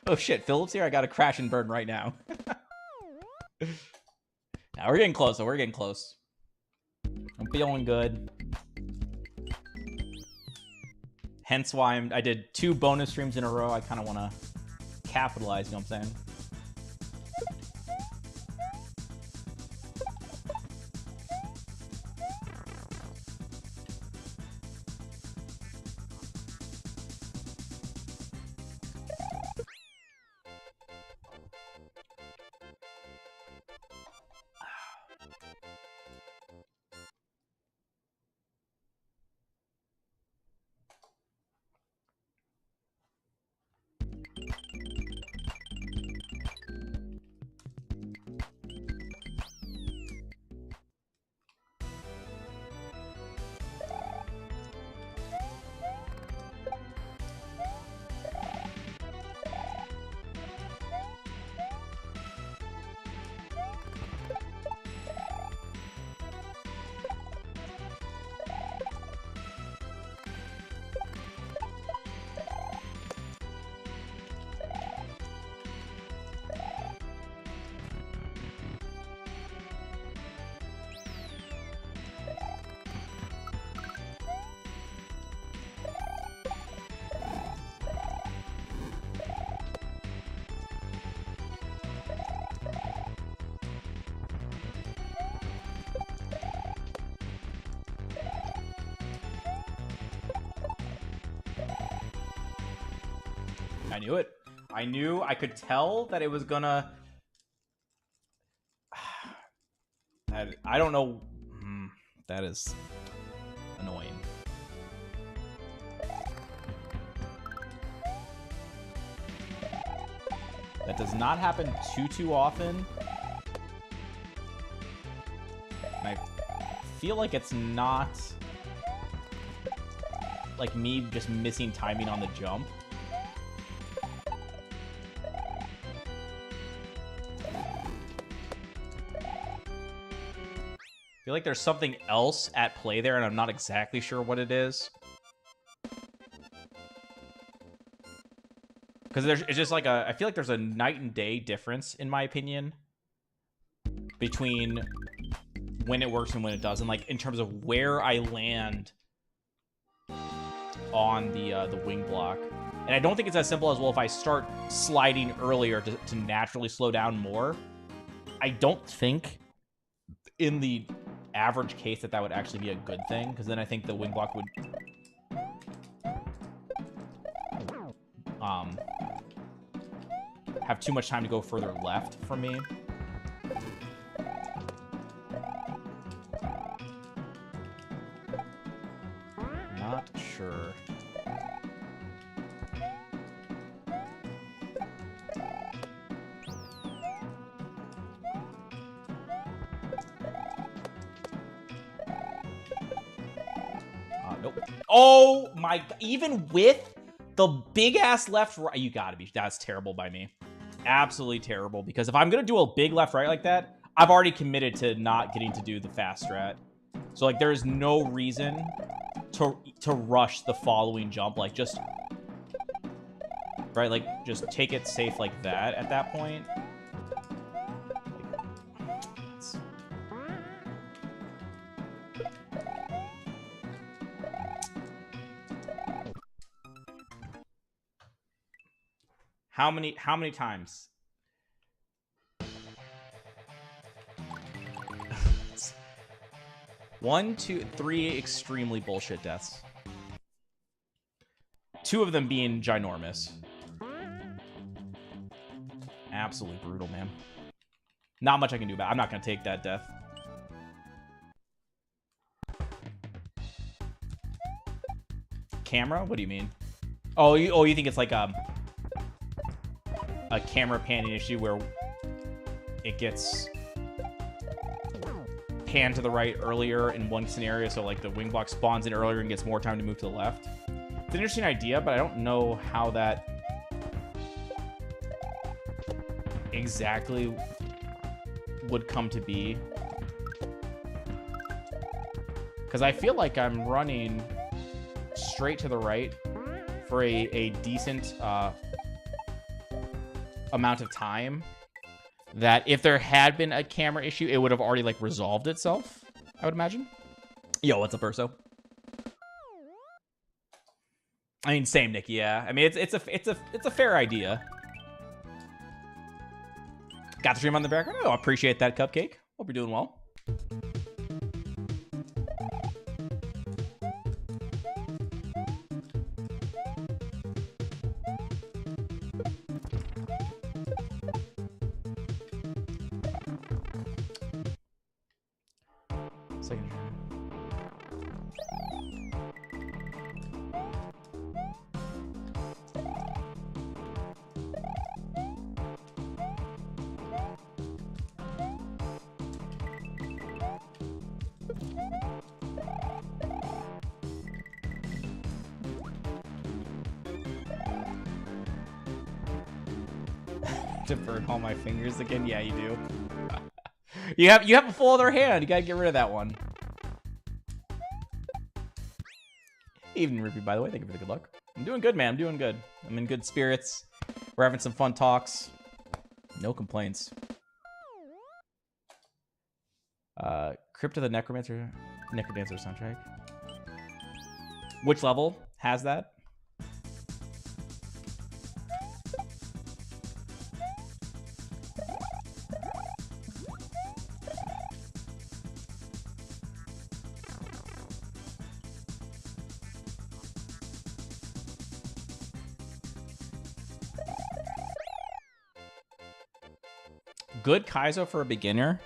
Oh shit, Philip's here? I gotta crash and burn right now. Now we're getting close, though. We're getting close. I'm feeling good. Hence why I did 2 bonus streams in a row. I kind of want to capitalize, you know what I'm saying? I knew it. I knew. I could tell that it was gonna... I don't know. That is annoying. That does not happen too often. And I feel like it's not like me just missing timing on the jump. I feel like there's something else at play there, and I'm not exactly sure what it is. Because it's just like I feel like there's a night and day difference, in my opinion, between when it works and when it doesn't. Like, in terms of where I land on the wing block. And I don't think it's as simple as, well, if I start sliding earlier to naturally slow down more. I don't think in the average case that would actually be a good thing, because then I think the wing block would have too much time to go further left for me. Not sure. Nope. Oh my, even with the big ass left right, you gotta be, that's terrible by me. Absolutely terrible, because if I'm gonna do a big left right like that, I've already committed to not getting to do the fast strat. So like, there's no reason to rush the following jump. Like, just right, like, just take it safe like that at that point. How many times? One, two, three extremely bullshit deaths. Two of them being ginormous. Absolutely brutal, man. Not much I can do about it. I'm not going to take that death. Camera? What do you mean? Oh, you think it's like a camera panning issue where it gets panned to the right earlier in one scenario, so like the wing block spawns in earlier and gets more time to move to the left. It's an interesting idea, but I don't know how that exactly would come to be, because I feel like I'm running straight to the right for a decent amount of time, that if there had been a camera issue, it would have already like resolved itself, I would imagine. Yo, what's up, Urso? I mean, same, Nick. Yeah, I mean, it's a fair idea. Got the stream on the background. Oh, I appreciate that, Cupcake. Hope you're doing well. Second. To burn all my fingers again? Yeah, you do. You have a full other hand. You gotta get rid of that one. Evening, Rippy, by the way. Thank you for the good luck. I'm doing good, man. I'm doing good. I'm in good spirits. We're having some fun talks. No complaints. Crypt of the Necrodancer soundtrack. Which level has that? good Kaizo for a beginner.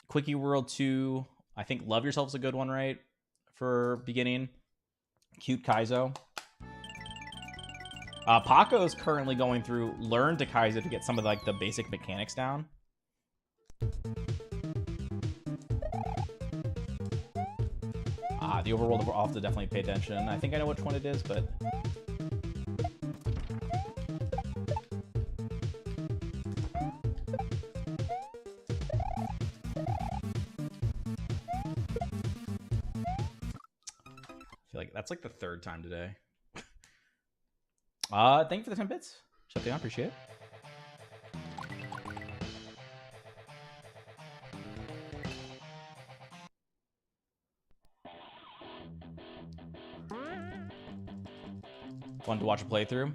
Quickie World 2. I think Love Yourself's a good one, right? For beginning. Cute Kaizo. Paco's currently going through Learn to Kaizo to get some of like the basic mechanics down. The overworld, I'll have to definitely pay attention. I think I know which one it is, but... I feel like that's like the third time today. Thank you for the 10 bits. Shut down, appreciate it. Fun to watch a playthrough.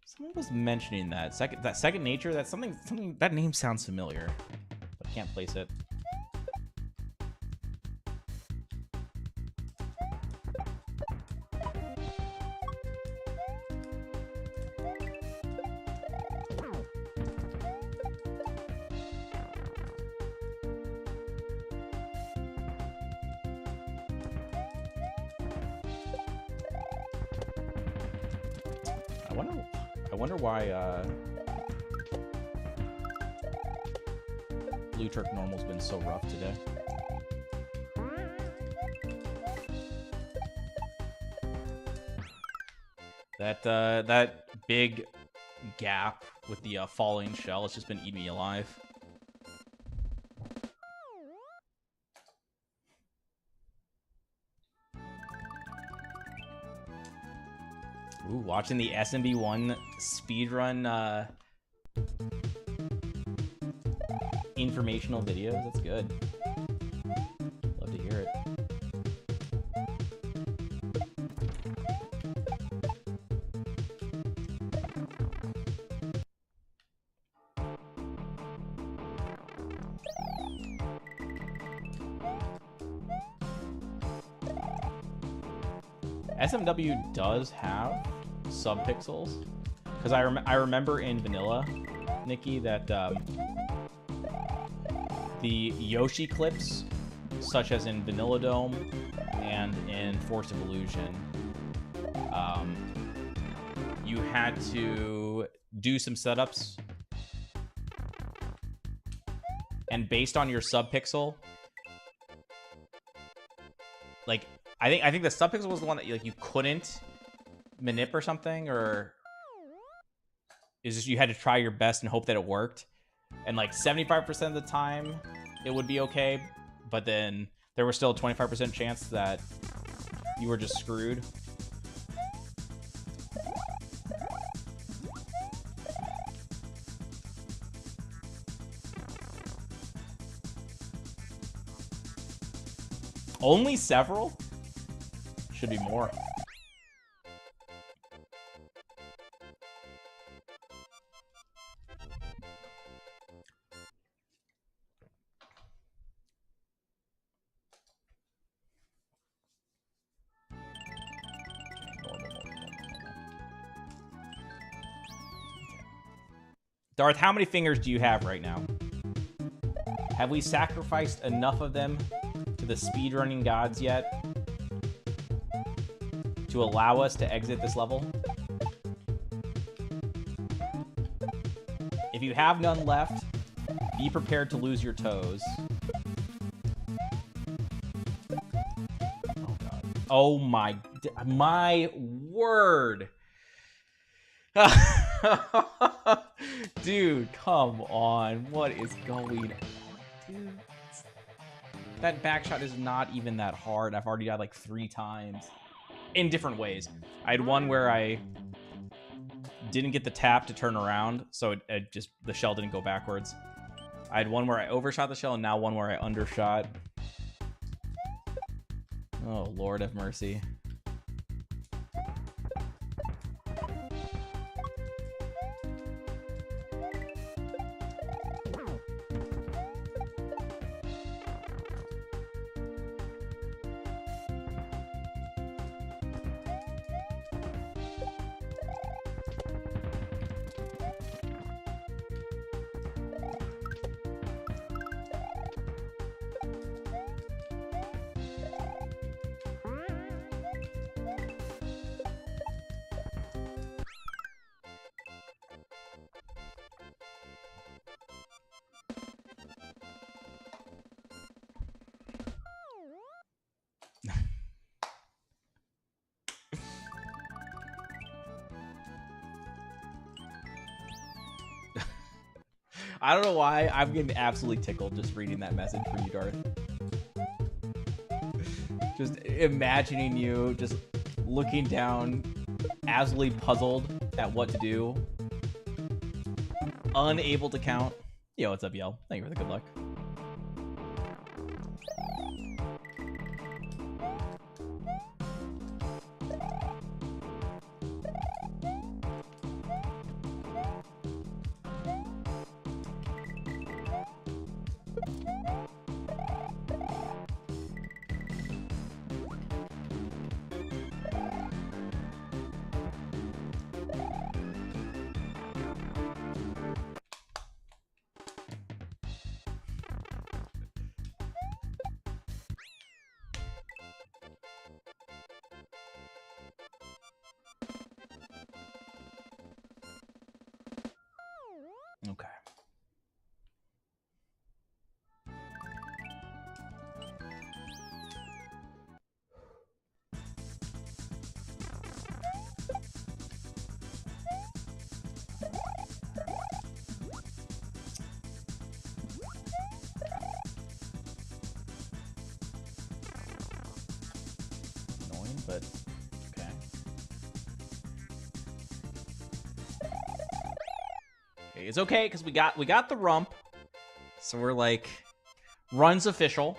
Someone was mentioning that second nature. That's something. That name sounds familiar, but I can't place it. I wonder why Blue Turk Normal's been so rough today. That big gap with the falling shell has just been eating me alive. Ooh, watching the SMB1 speedrun informational videos. That's good. Love to hear it. SMW does have subpixels, because I remember in vanilla, Nikki, that the Yoshi clips, such as in Vanilla Dome and in Force of Illusion, you had to do some setups, and based on your subpixel, like I think the subpixel was the one that you couldn't manip or something, or is just you had to try your best and hope that it worked, and like 75% of the time it would be okay, but then there was still a 25% chance that you were just screwed. Only several? Should be more. Darth, how many fingers do you have right now? Have we sacrificed enough of them to the speedrunning gods yet to allow us to exit this level? If you have none left, be prepared to lose your toes. Oh god. Oh my word. Dude, come on. What is going on? Dude, that backshot is not even that hard. I've already died like 3 times in different ways. I had one where I didn't get the tap to turn around, so it just the shell didn't go backwards. I had one where I overshot the shell, and now one where I undershot. Oh, Lord have mercy. I don't know why. I'm getting absolutely tickled just reading that message from you, Darth. Just imagining you just looking down, absolutely puzzled at what to do. Unable to count. Yo, what's up, Yell? Thank you for the good luck. Okay. Annoying, but okay. Okay, it's okay because we got the rump, so we're like, run's official.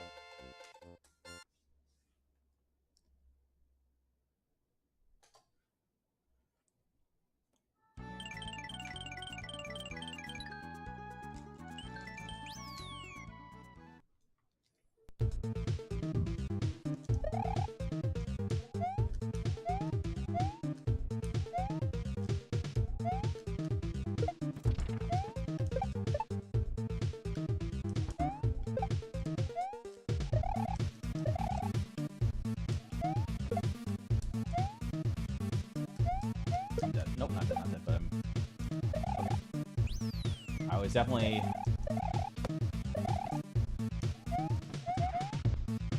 I'm dead. Nope, not dead, but I'm... Okay. I was definitely...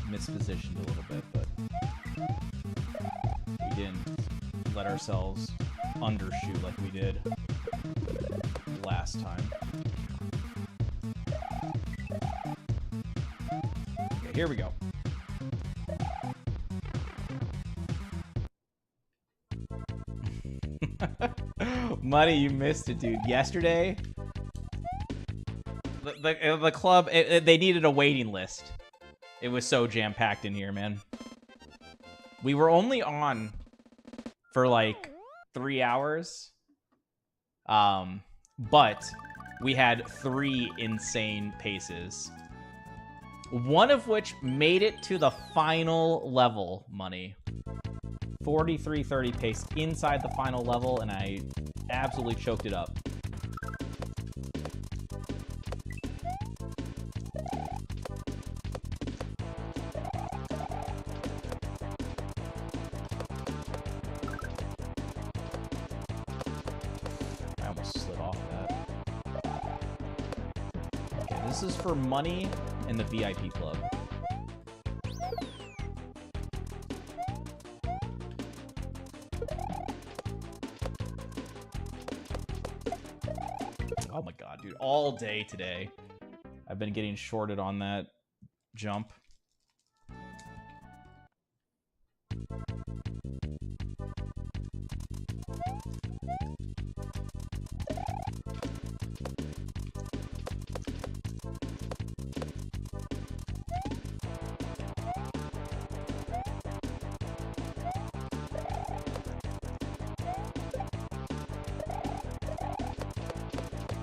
mispositioned a little bit, but... we didn't let ourselves undershoot like we did last time. Okay, here we go. Muddy, you missed it, dude. Yesterday, the club, they needed a waiting list. It was so jam-packed in here, man. We were only on for like 3 hours. But we had 3 insane paces. One of which made it to the final level, Money. 43:30 pace inside the final level, and I absolutely choked it up. I almost slid off that. Okay, this is for Money and the VIP club. Oh my god, dude. All day today, I've been getting shorted on that jump.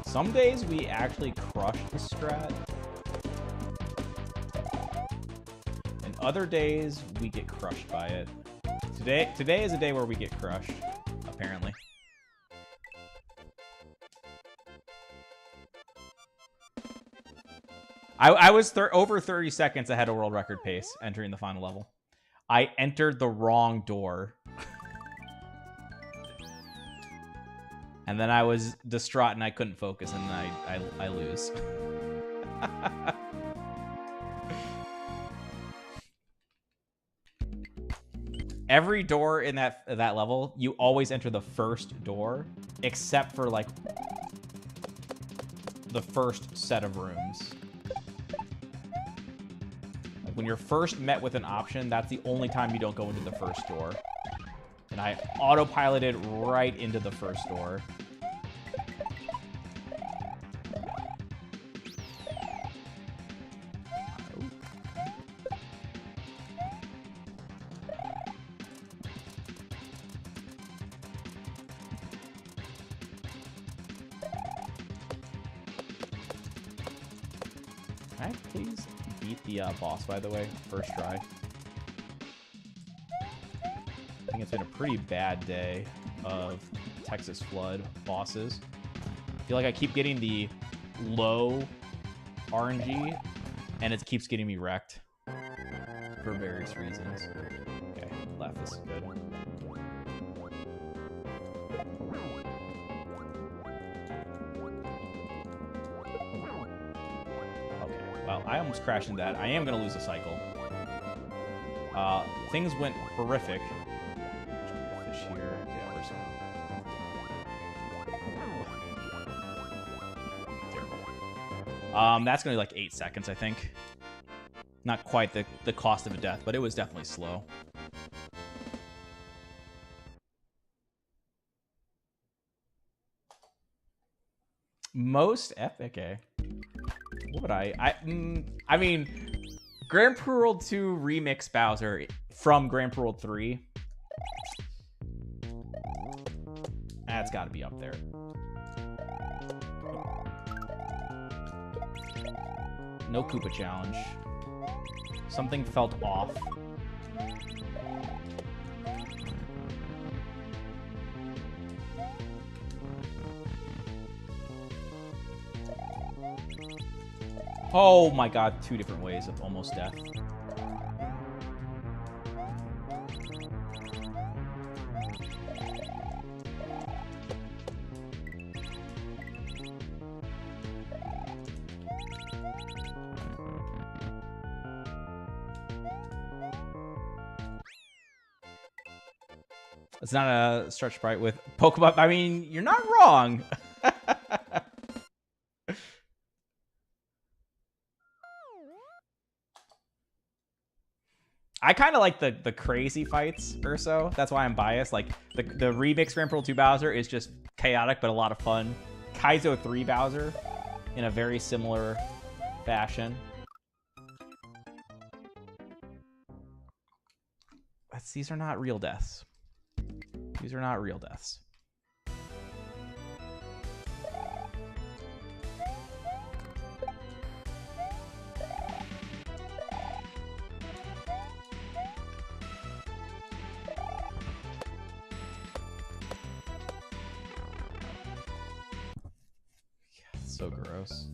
Some days we actually crush the strat, and other days we get crushed by it. Today is a day where we get crushed, apparently. I was over 30 seconds ahead of world record pace entering the final level. I entered the wrong door. And then I was distraught and I couldn't focus, and then I lose. Every door in that level, you always enter the first door, except for like the first set of rooms. Like when you're first met with an option, that's the only time you don't go into the first door. And I autopiloted right into the first door. Can I please beat the boss, by the way, first try? I think it's been a pretty bad day of Texas Flood bosses. I feel like I keep getting the low RNG, and it keeps getting me wrecked for various reasons. Okay, left, this is good. Okay, well, I almost crashed into that. I am going to lose a cycle. Things went horrific. Fish here. Yeah, where's Terrible. That's going to be like 8 seconds, I think. Not quite the cost of a death, but it was definitely slow. Most epic, eh? What would I mean, Grand Prix World 2 Remix Bowser from Grand Prix World 3. That's got to be up there. No Koopa challenge. Something felt off. Oh my god, 2 different ways of almost death. It's not a stretch sprite with Pokemon. I mean, you're not wrong. I kind of like the crazy fights or so. That's why I'm biased. Like the remix Grand Prix 2 Bowser is just chaotic but a lot of fun. Kaizo 3 Bowser in a very similar fashion. These are not real deaths. These are not real deaths. So gross.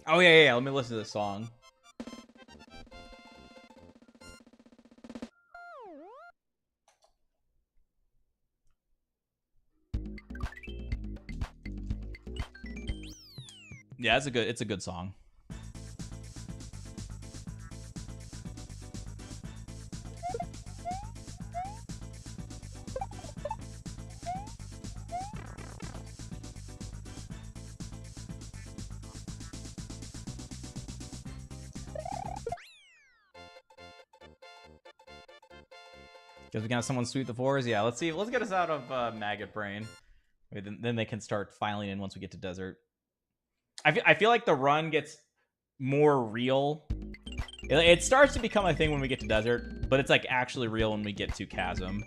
Oh, yeah. Let me listen to this song. Yeah, it's a good song. Because we got someone sweep the floors. Yeah, let's see. Let's get us out of Maggot Brain. Then they can start filing in once we get to Desert. I feel like the run gets more real. It starts to become a thing when we get to Desert, but it's like actually real when we get to Chasm.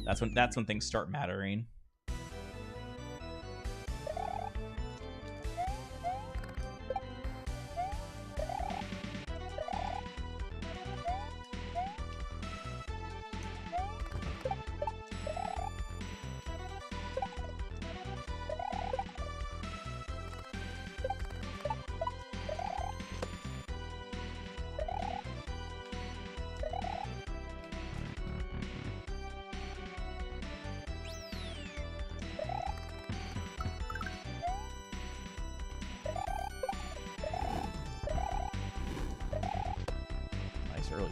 That's when things start mattering.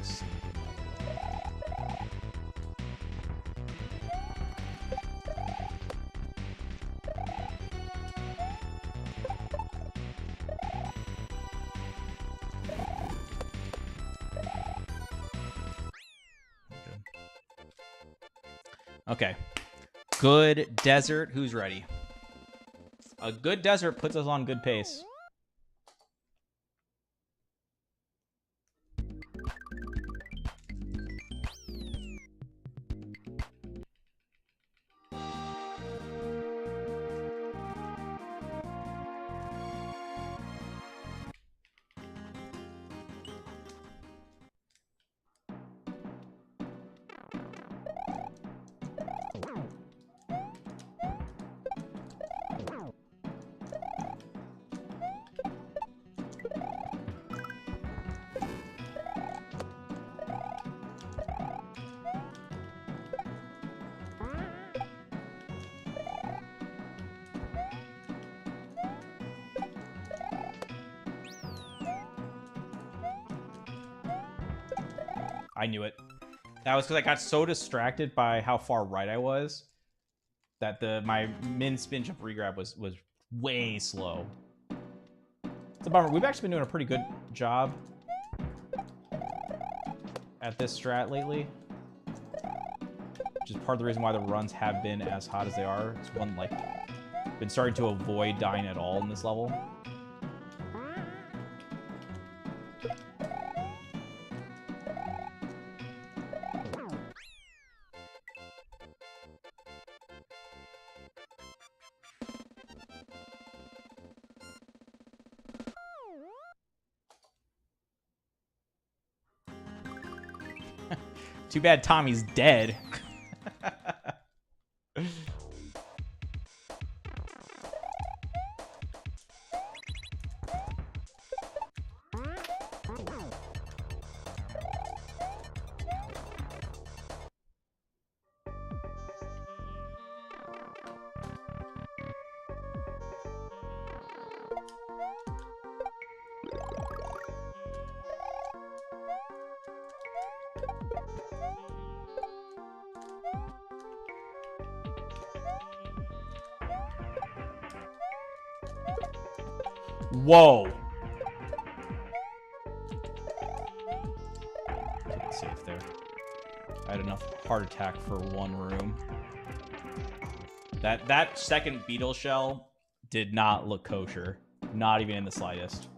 Let's see. Okay. Good desert. Who's ready? A good desert puts us on good pace. I knew it. That was because I got so distracted by how far right I was that my min spin jump regrab was way slow. It's a bummer. We've actually been doing a pretty good job at this strat lately, which is part of the reason why the runs have been as hot as they are. It's one, like, been starting to avoid dying at all in this level. Too bad Tommy's dead. Whoa. Keep it safe there. I had enough heart attack for one room. That second beetle shell did not look kosher. Not even in the slightest.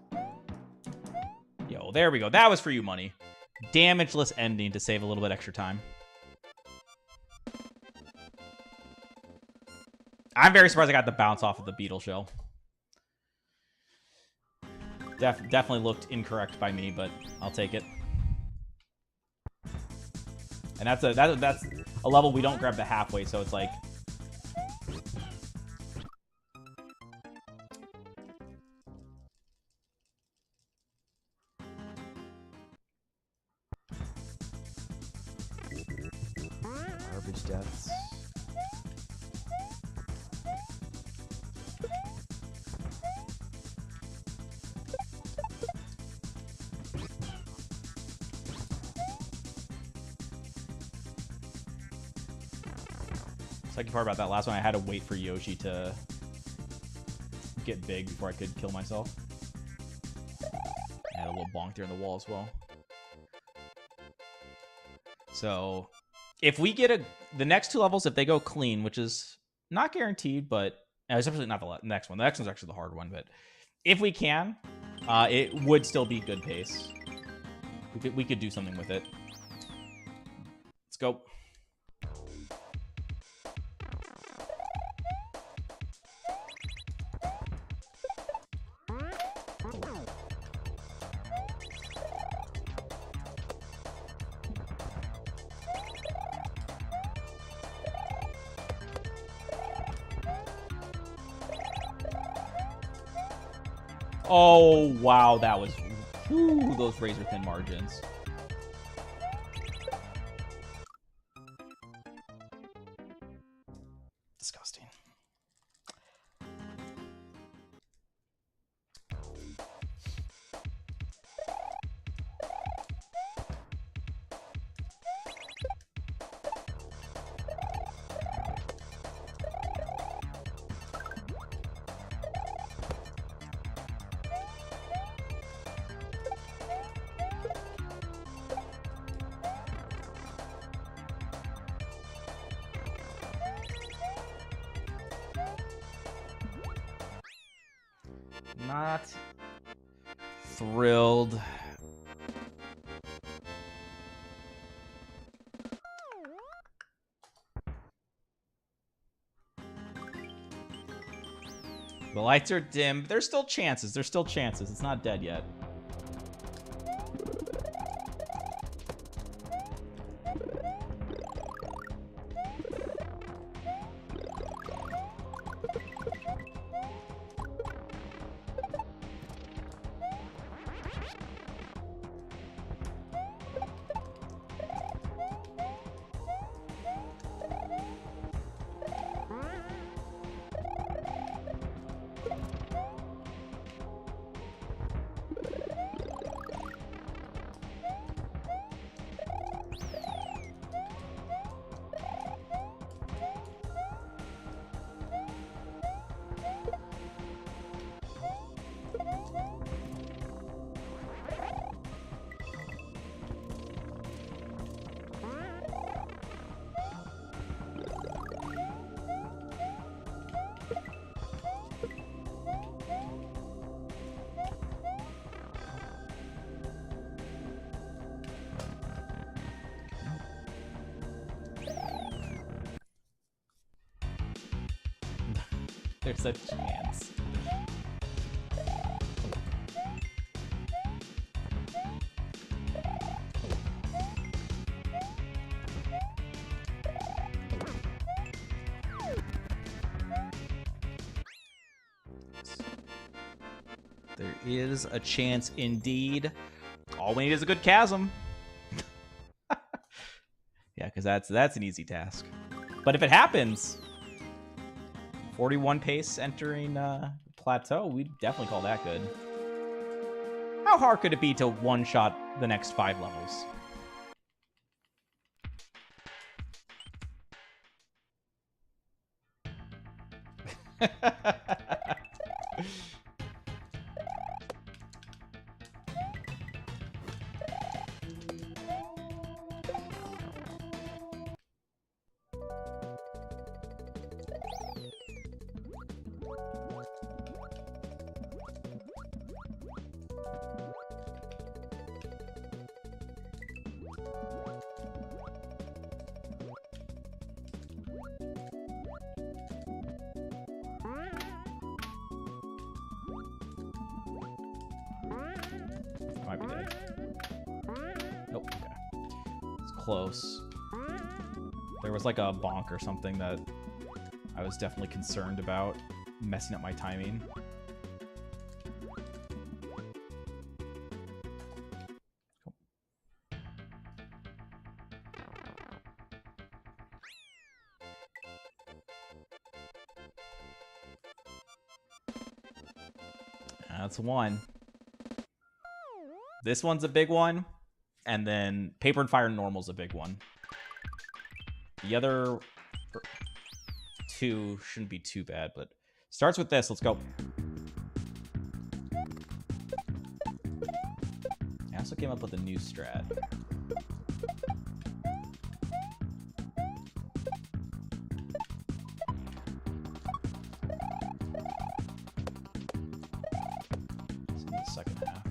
Yo, there we go. That was for you, money. Damageless ending to save a little bit extra time. I'm very surprised I got the bounce off of the beetle shell. Definitely looked incorrect by me, but I'll take it. And that's a level we don't grab the halfway, so it's like... Garbage deaths. Second part about that last one, I had to wait for Yoshi to get big before I could kill myself. I had a little bonk there in the wall as well. So, if we get the next two levels, if they go clean, which is not guaranteed, but especially not the next one. The next one's actually the hard one, but if we can, it would still be good pace. We could do something with it. Let's go. Oh, wow, that was... Whew, those razor-thin margins. Disgusting. not thrilled. The lights are dim. There's still chances. There's still chances. It's not dead yet. There's a chance. There is a chance indeed. All we need is a good chasm. Yeah, because that's an easy task. But if it happens, 41 pace entering plateau, we'd definitely call that good. How hard could it be to one-shot the next 5 levels? Might be dead. Nope. Okay. It's close. There was like a bonk or something that I was definitely concerned about messing up my timing. Cool. That's one. This one's a big one, and then Paper and Fire Normal's a big one. The other 2 shouldn't be too bad, but starts with this. Let's go. I also came up with a new strat. It's in the second half.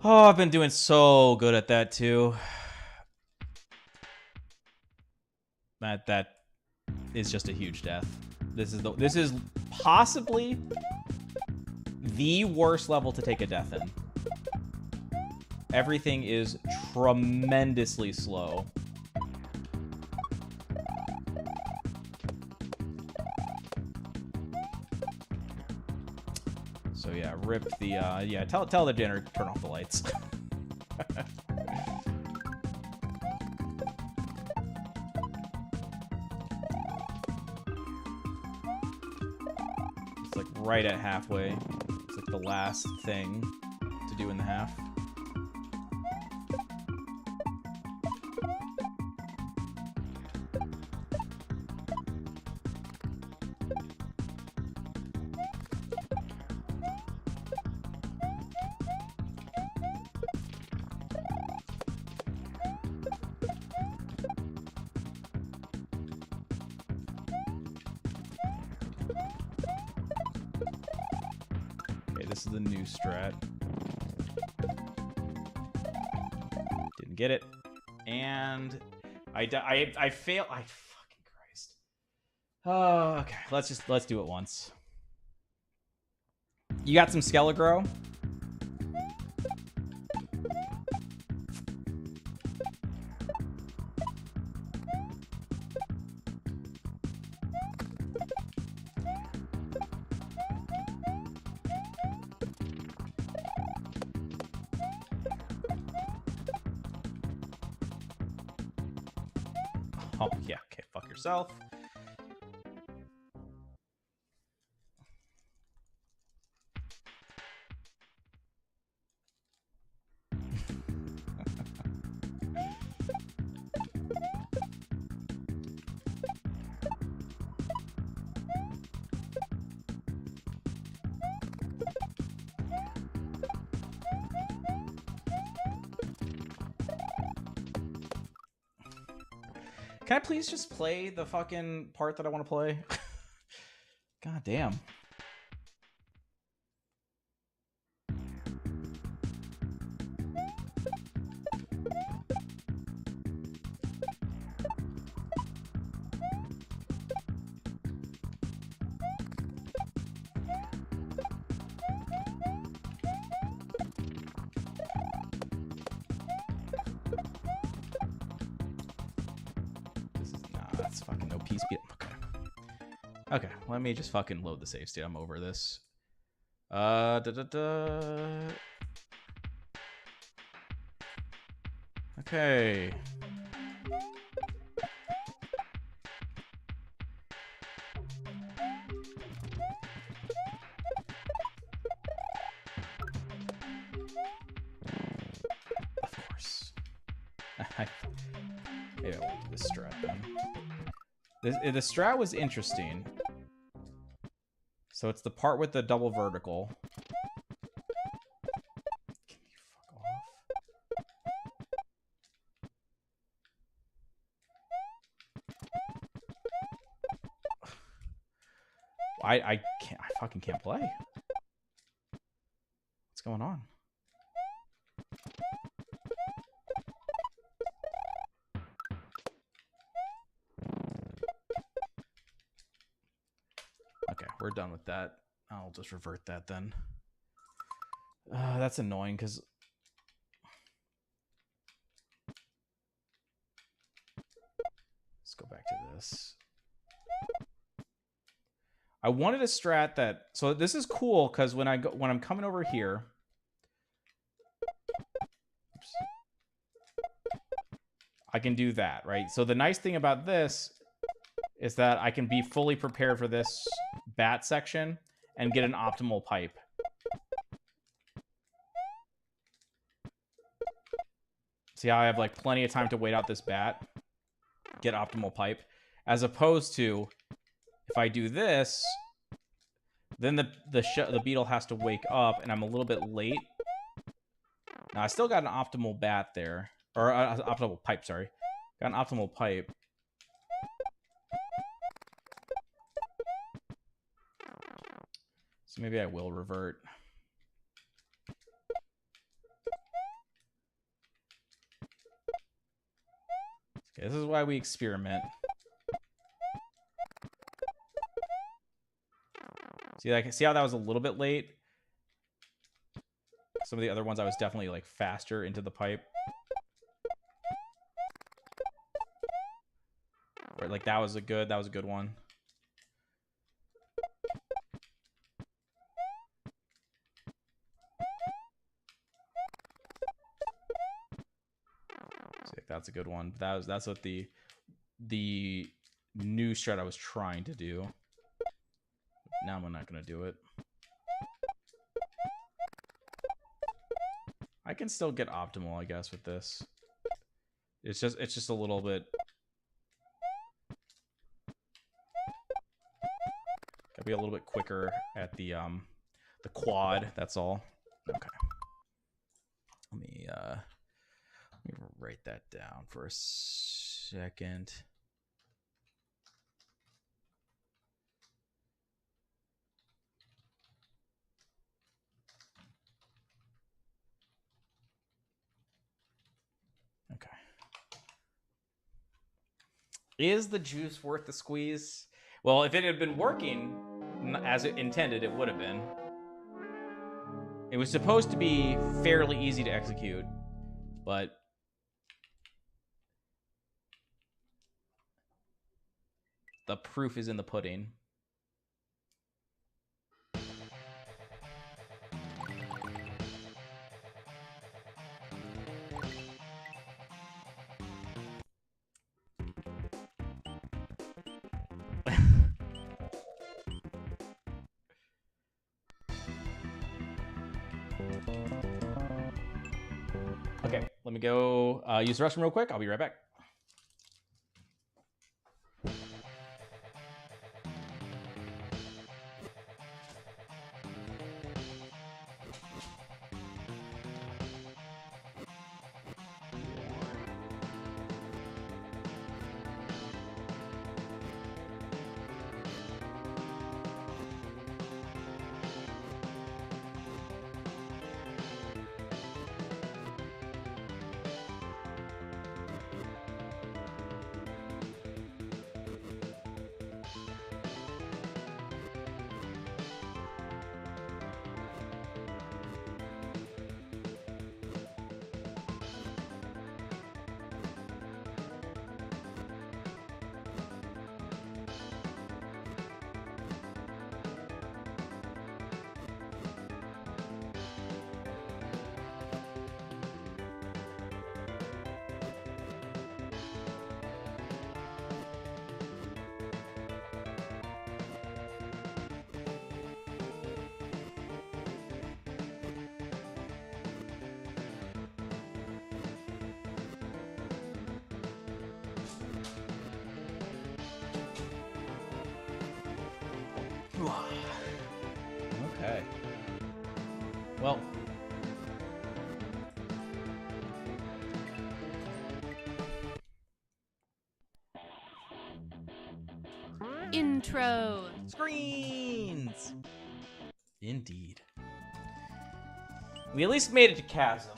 Oh, I've been doing so good at that too. That is just a huge death. This is possibly the worst level to take a death in. Everything is tremendously slow. So yeah, rip the yeah, tell the generator to turn off the lights. It's like right at halfway. It's like the last thing to do in the half. This is the new strat. Didn't get it. And I fail. I fucking Christ. Oh, okay. Let's do it once. You got some Skelegro? Oh, yeah. Okay, fuck yourself. Can I please just play the fucking part that I want to play? God damn. That's fucking no peace. Okay, let me just fucking load the save state. I'm over this. Okay. Of course. Maybe I won't do this strat then. The strat was interesting. So it's the part with the double vertical. Can you fuck off? I can't. I fucking can't play. What's going on? Okay, we're done with that. I'll just revert that then. That's annoying because let's go back to this. I wanted a strat that, so this is cool because when I'm coming over here, oops, I can do that, right? So the nice thing about this is that I can be fully prepared for this bat section and get an optimal pipe. See how I have like plenty of time to wait out this bat, get optimal pipe, as opposed to if I do this, then the beetle has to wake up and I'm a little bit late. Now I still got an optimal bat there, or optimal pipe, sorry. Got an optimal pipe. So maybe I will revert. Okay, this is why we experiment. See how that was a little bit late? Some of the other ones I was definitely like faster into the pipe. Or like that was a good one. See, that's a good one. That's what the new strat I was trying to do. Now I'm not gonna do it. I can still get optimal, I guess, with this. It's just a little bit. Gotta be a little bit quicker at the quad. That's all. Okay. Let me write that down for a second. Is the juice worth the squeeze? Well, if it had been working as it intended, it would have been. It was supposed to be fairly easy to execute, but the proof is in the pudding. Okay, let me go use the restroom real quick. I'll be right back. Okay. Well. Intro. Screens! Indeed. We at least made it to Chasm.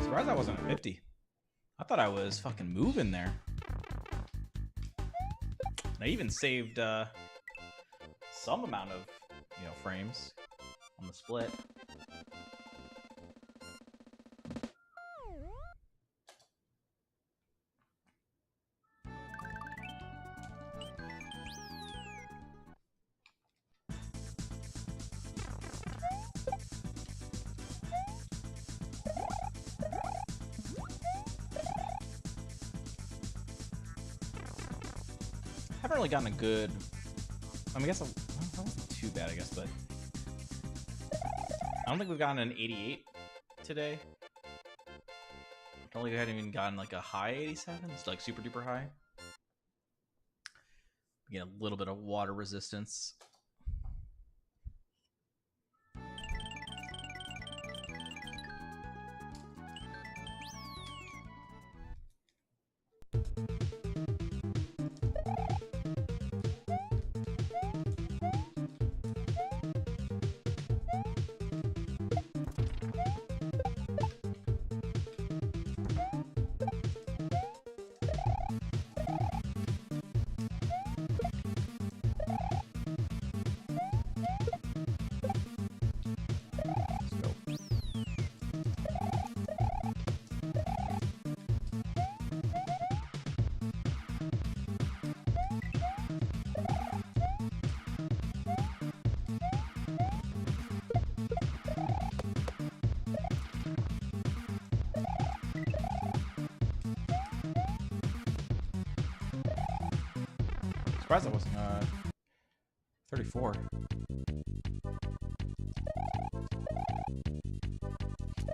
Surprised I wasn't at 50. I thought I was fucking moving there. I even saved some amount of, frames on the split. Haven't really gotten a good. I mean, I guess that wasn't too bad, I guess, but I don't think we've gotten an 88 today. I don't think we hadn't even gotten like a high 87. It's like super duper high. We get a little bit of water resistance. surprised that wasn't 34.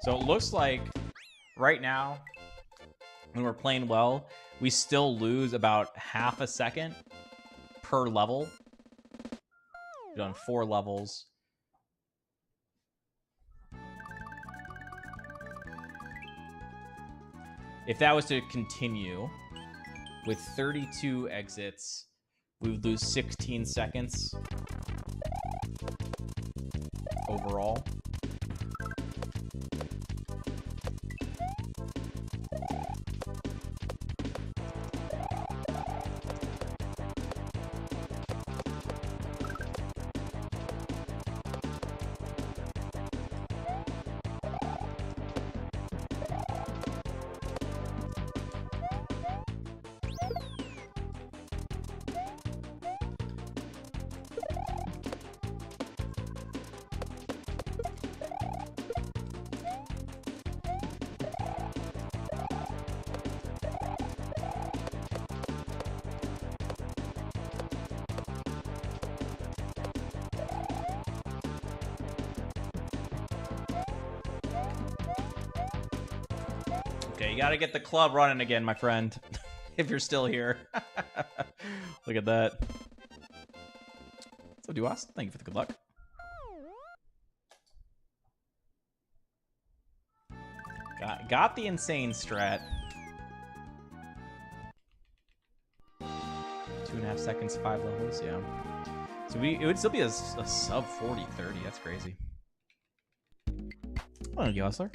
So it looks like right now, when we're playing well, we still lose about half a second per level. We've done 4 levels. If that was to continue with 32 exits, we would lose 16 seconds overall. Okay, you gotta get the club running again, my friend. If you're still here. Look at that. So, Duas, thank you for the good luck. Got the insane strat. 2.5 seconds, 5 levels, yeah. So it would still be a sub 40-30. That's crazy. Well, thank you, Hustler.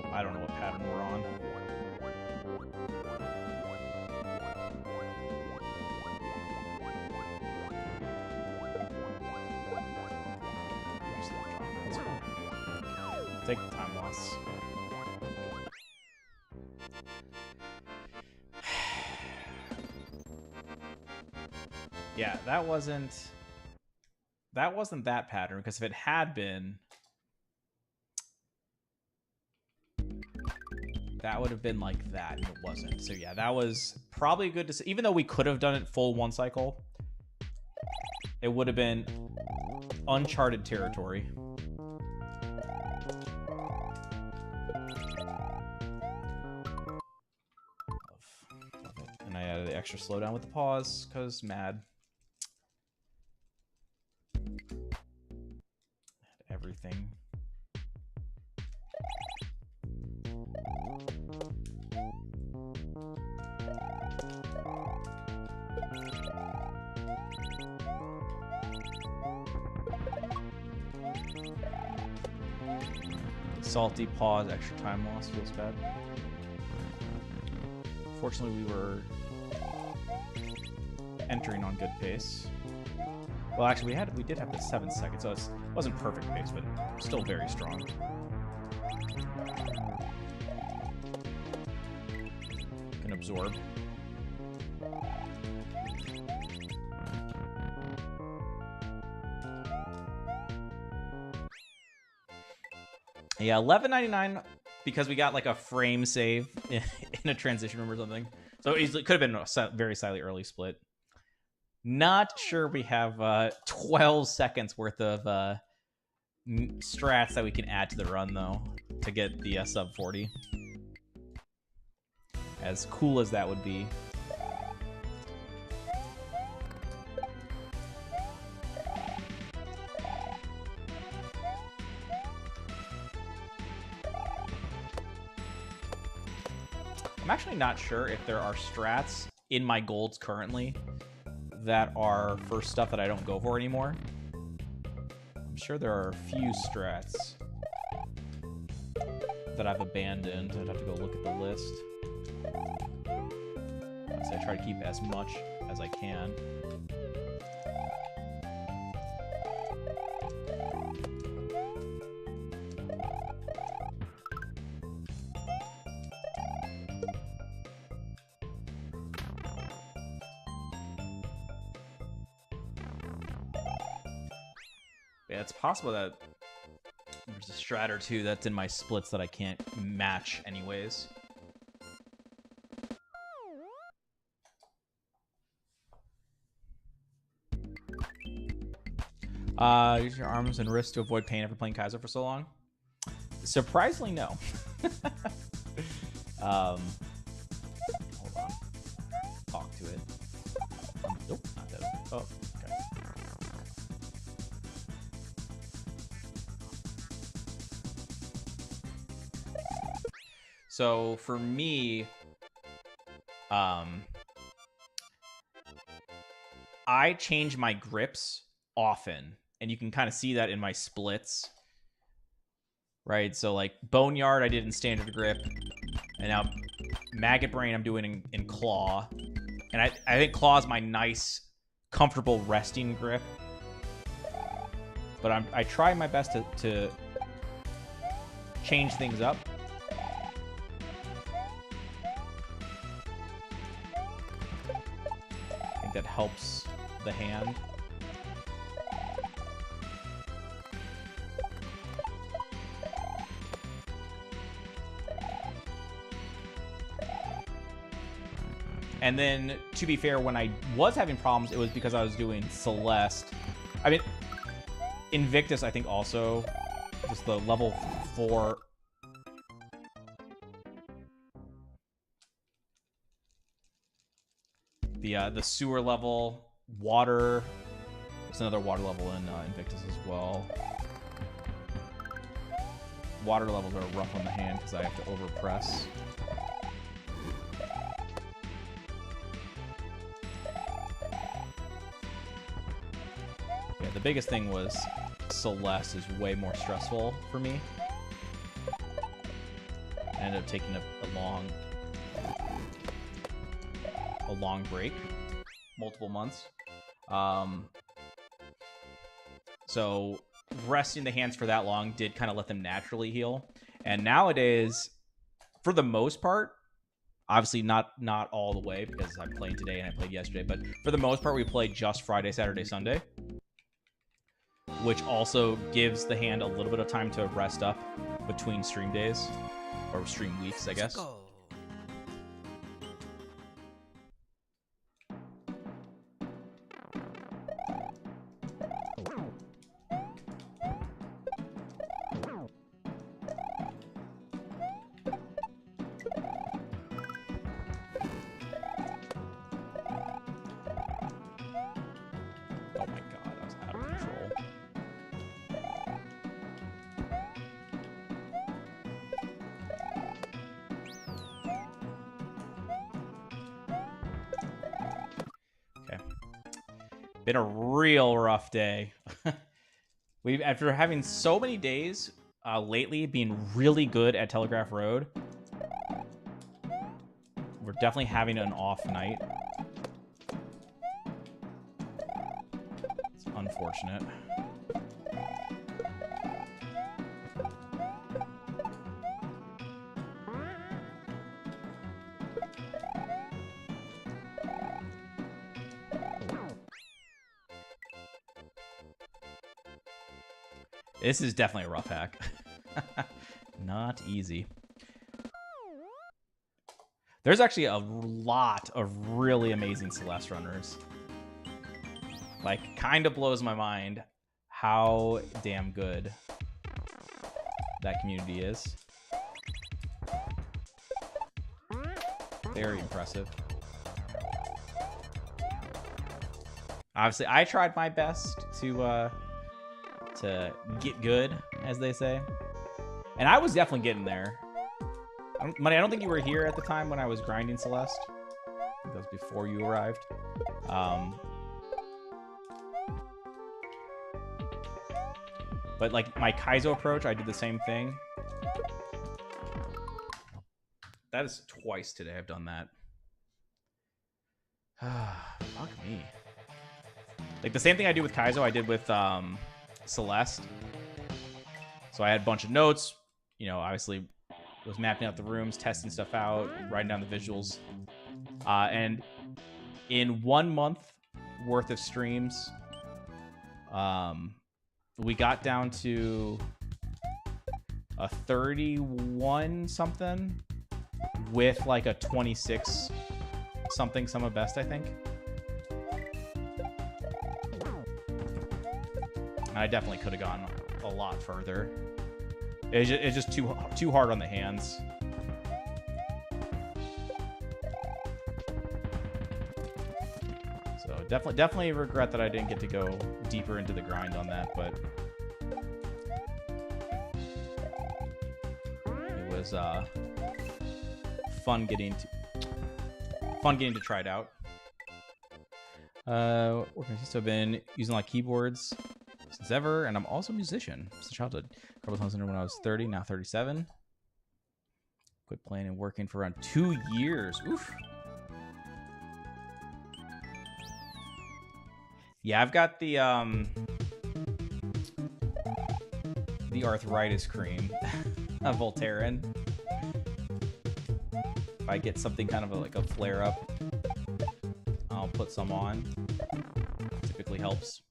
I don't know what pattern we're on. Take the time loss. Yeah, that wasn't that pattern, because if it had been, that would have been like that, and it wasn't. So yeah, that was probably good to see. Even though we could have done it full 1 cycle, it would have been uncharted territory. Love it. And I added the extra slowdown with the pause, because mad. Everything. Salty pause, extra time loss feels bad. Fortunately, we were entering on good pace. Well, actually, we did have the 7 seconds, so it wasn't perfect pace, but still very strong. Can absorb. Yeah, $11.99 because we got like a frame save in a transition room or something. So it could have been a very slightly early split. Not sure we have 12 seconds worth of strats that we can add to the run, though, to get the sub 40. As cool as that would be. I'm actually not sure if there are strats in my golds currently that are for stuff that I don't go for anymore. I'm sure there are a few strats that I've abandoned. I'd have to go look at the list. So I try to keep as much as I can. Yeah, it's possible that there's a strat or two that's in my splits that I can't match anyways. Use your arms and wrists to avoid pain after playing Kaiser for so long? Surprisingly, no. Hold on. Talk to it. Nope, not that. Oh, okay. So for me, I change my grips often, and you can kind of see that in my splits, right? So like Boneyard I did in standard grip, and now Maggot Brain I'm doing in claw, and I think claw is my nice comfortable resting grip, but I try my best to change things up. I think that helps the hand. And then, to be fair, when I was having problems, it was because I was doing Celeste. I mean, Invictus, I think also, just the level 4. The sewer level, water. There's another water level in Invictus as well. Water levels are rough on the hand because I have to overpress. Yeah, the biggest thing was Celeste is way more stressful for me. I ended up taking a long break, multiple months. So resting the hands for that long did kind of let them naturally heal. And nowadays, for the most part, obviously not all the way because I'm playing today and I played yesterday, but for the most part, we play just Friday, Saturday, Sunday, which also gives the hand a little bit of time to rest up between stream days or stream weeks, I guess. Been a real rough day. After having so many days lately being really good at Telegraph Road, we're definitely having an off night. It's unfortunate. This is definitely a rough hack. Not easy. There's actually a lot of really amazing Celeste runners. Like, kind of blows my mind how damn good that community is. Very impressive. Obviously, I tried my best to get good, as they say. And I was definitely getting there. Money, I don't think you were here at the time when I was grinding Celeste. I think that was before you arrived. But like my Kaizo approach, I did the same thing. That is twice today I've done that. Fuck me. Like the same thing I do with Kaizo, I did with Celeste. So I had a bunch of notes, you know, obviously was mapping out the rooms, testing stuff out, writing down the visuals. And in 1 month worth of streams, we got down to a 31 something with like a 26 something sum of best, I think. And I definitely could have gone a lot further. It's just too hard on the hands. So definitely regret that I didn't get to go deeper into the grind on that, but it was fun getting to try it out. So I've been using like keyboards since ever, and I'm also a musician since childhood. A couple times when I was 30, now 37. Quit playing and working for around 2 years. Oof. Yeah, I've got the arthritis cream, a Voltaren. If I get something kind of like a flare up, I'll put some on. Typically helps.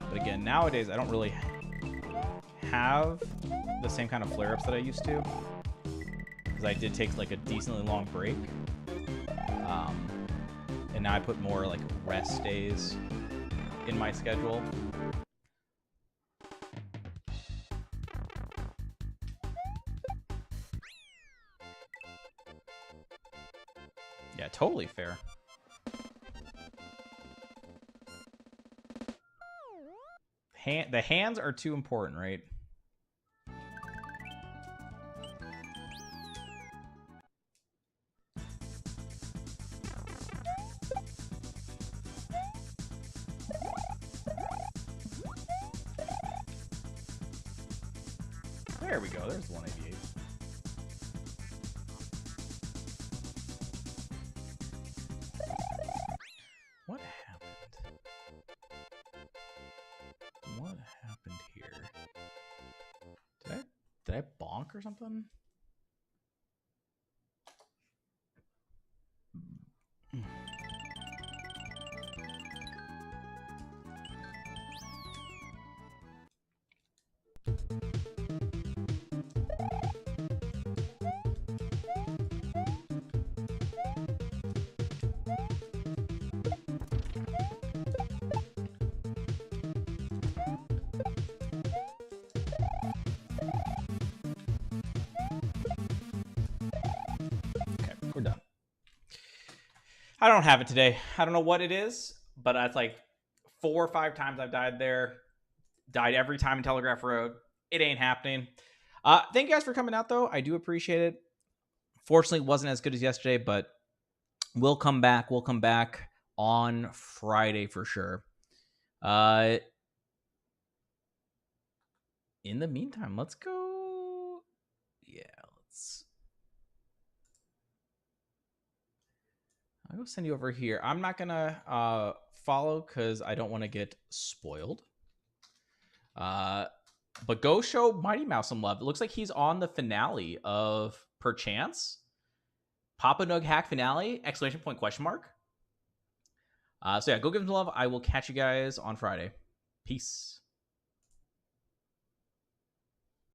But again, nowadays I don't really have the same kind of flare-ups that I used to, because I did take like a decently long break, and now I put more like rest days in my schedule. Yeah, totally fair. The hands are too important, right? There we go. There's 188. What happened? What happened here? Did I bonk or something? We're done. I don't have it today. I don't know what it is, but that's like 4 or 5 times I've died there. Died every time in Telegraph Road. It ain't happening. Thank you guys for coming out, though. I do appreciate it. Fortunately, it wasn't as good as yesterday, but we'll come back. We'll come back on Friday for sure. In the meantime, let's go. Yeah, I'll go send you over here. I'm not gonna follow because I don't want to get spoiled. But go show Mighty Mouse some love. It looks like he's on the finale of Perchance. Papa Nug Hack finale, exclamation point, question mark. So yeah, go give him some love. I will catch you guys on Friday. Peace.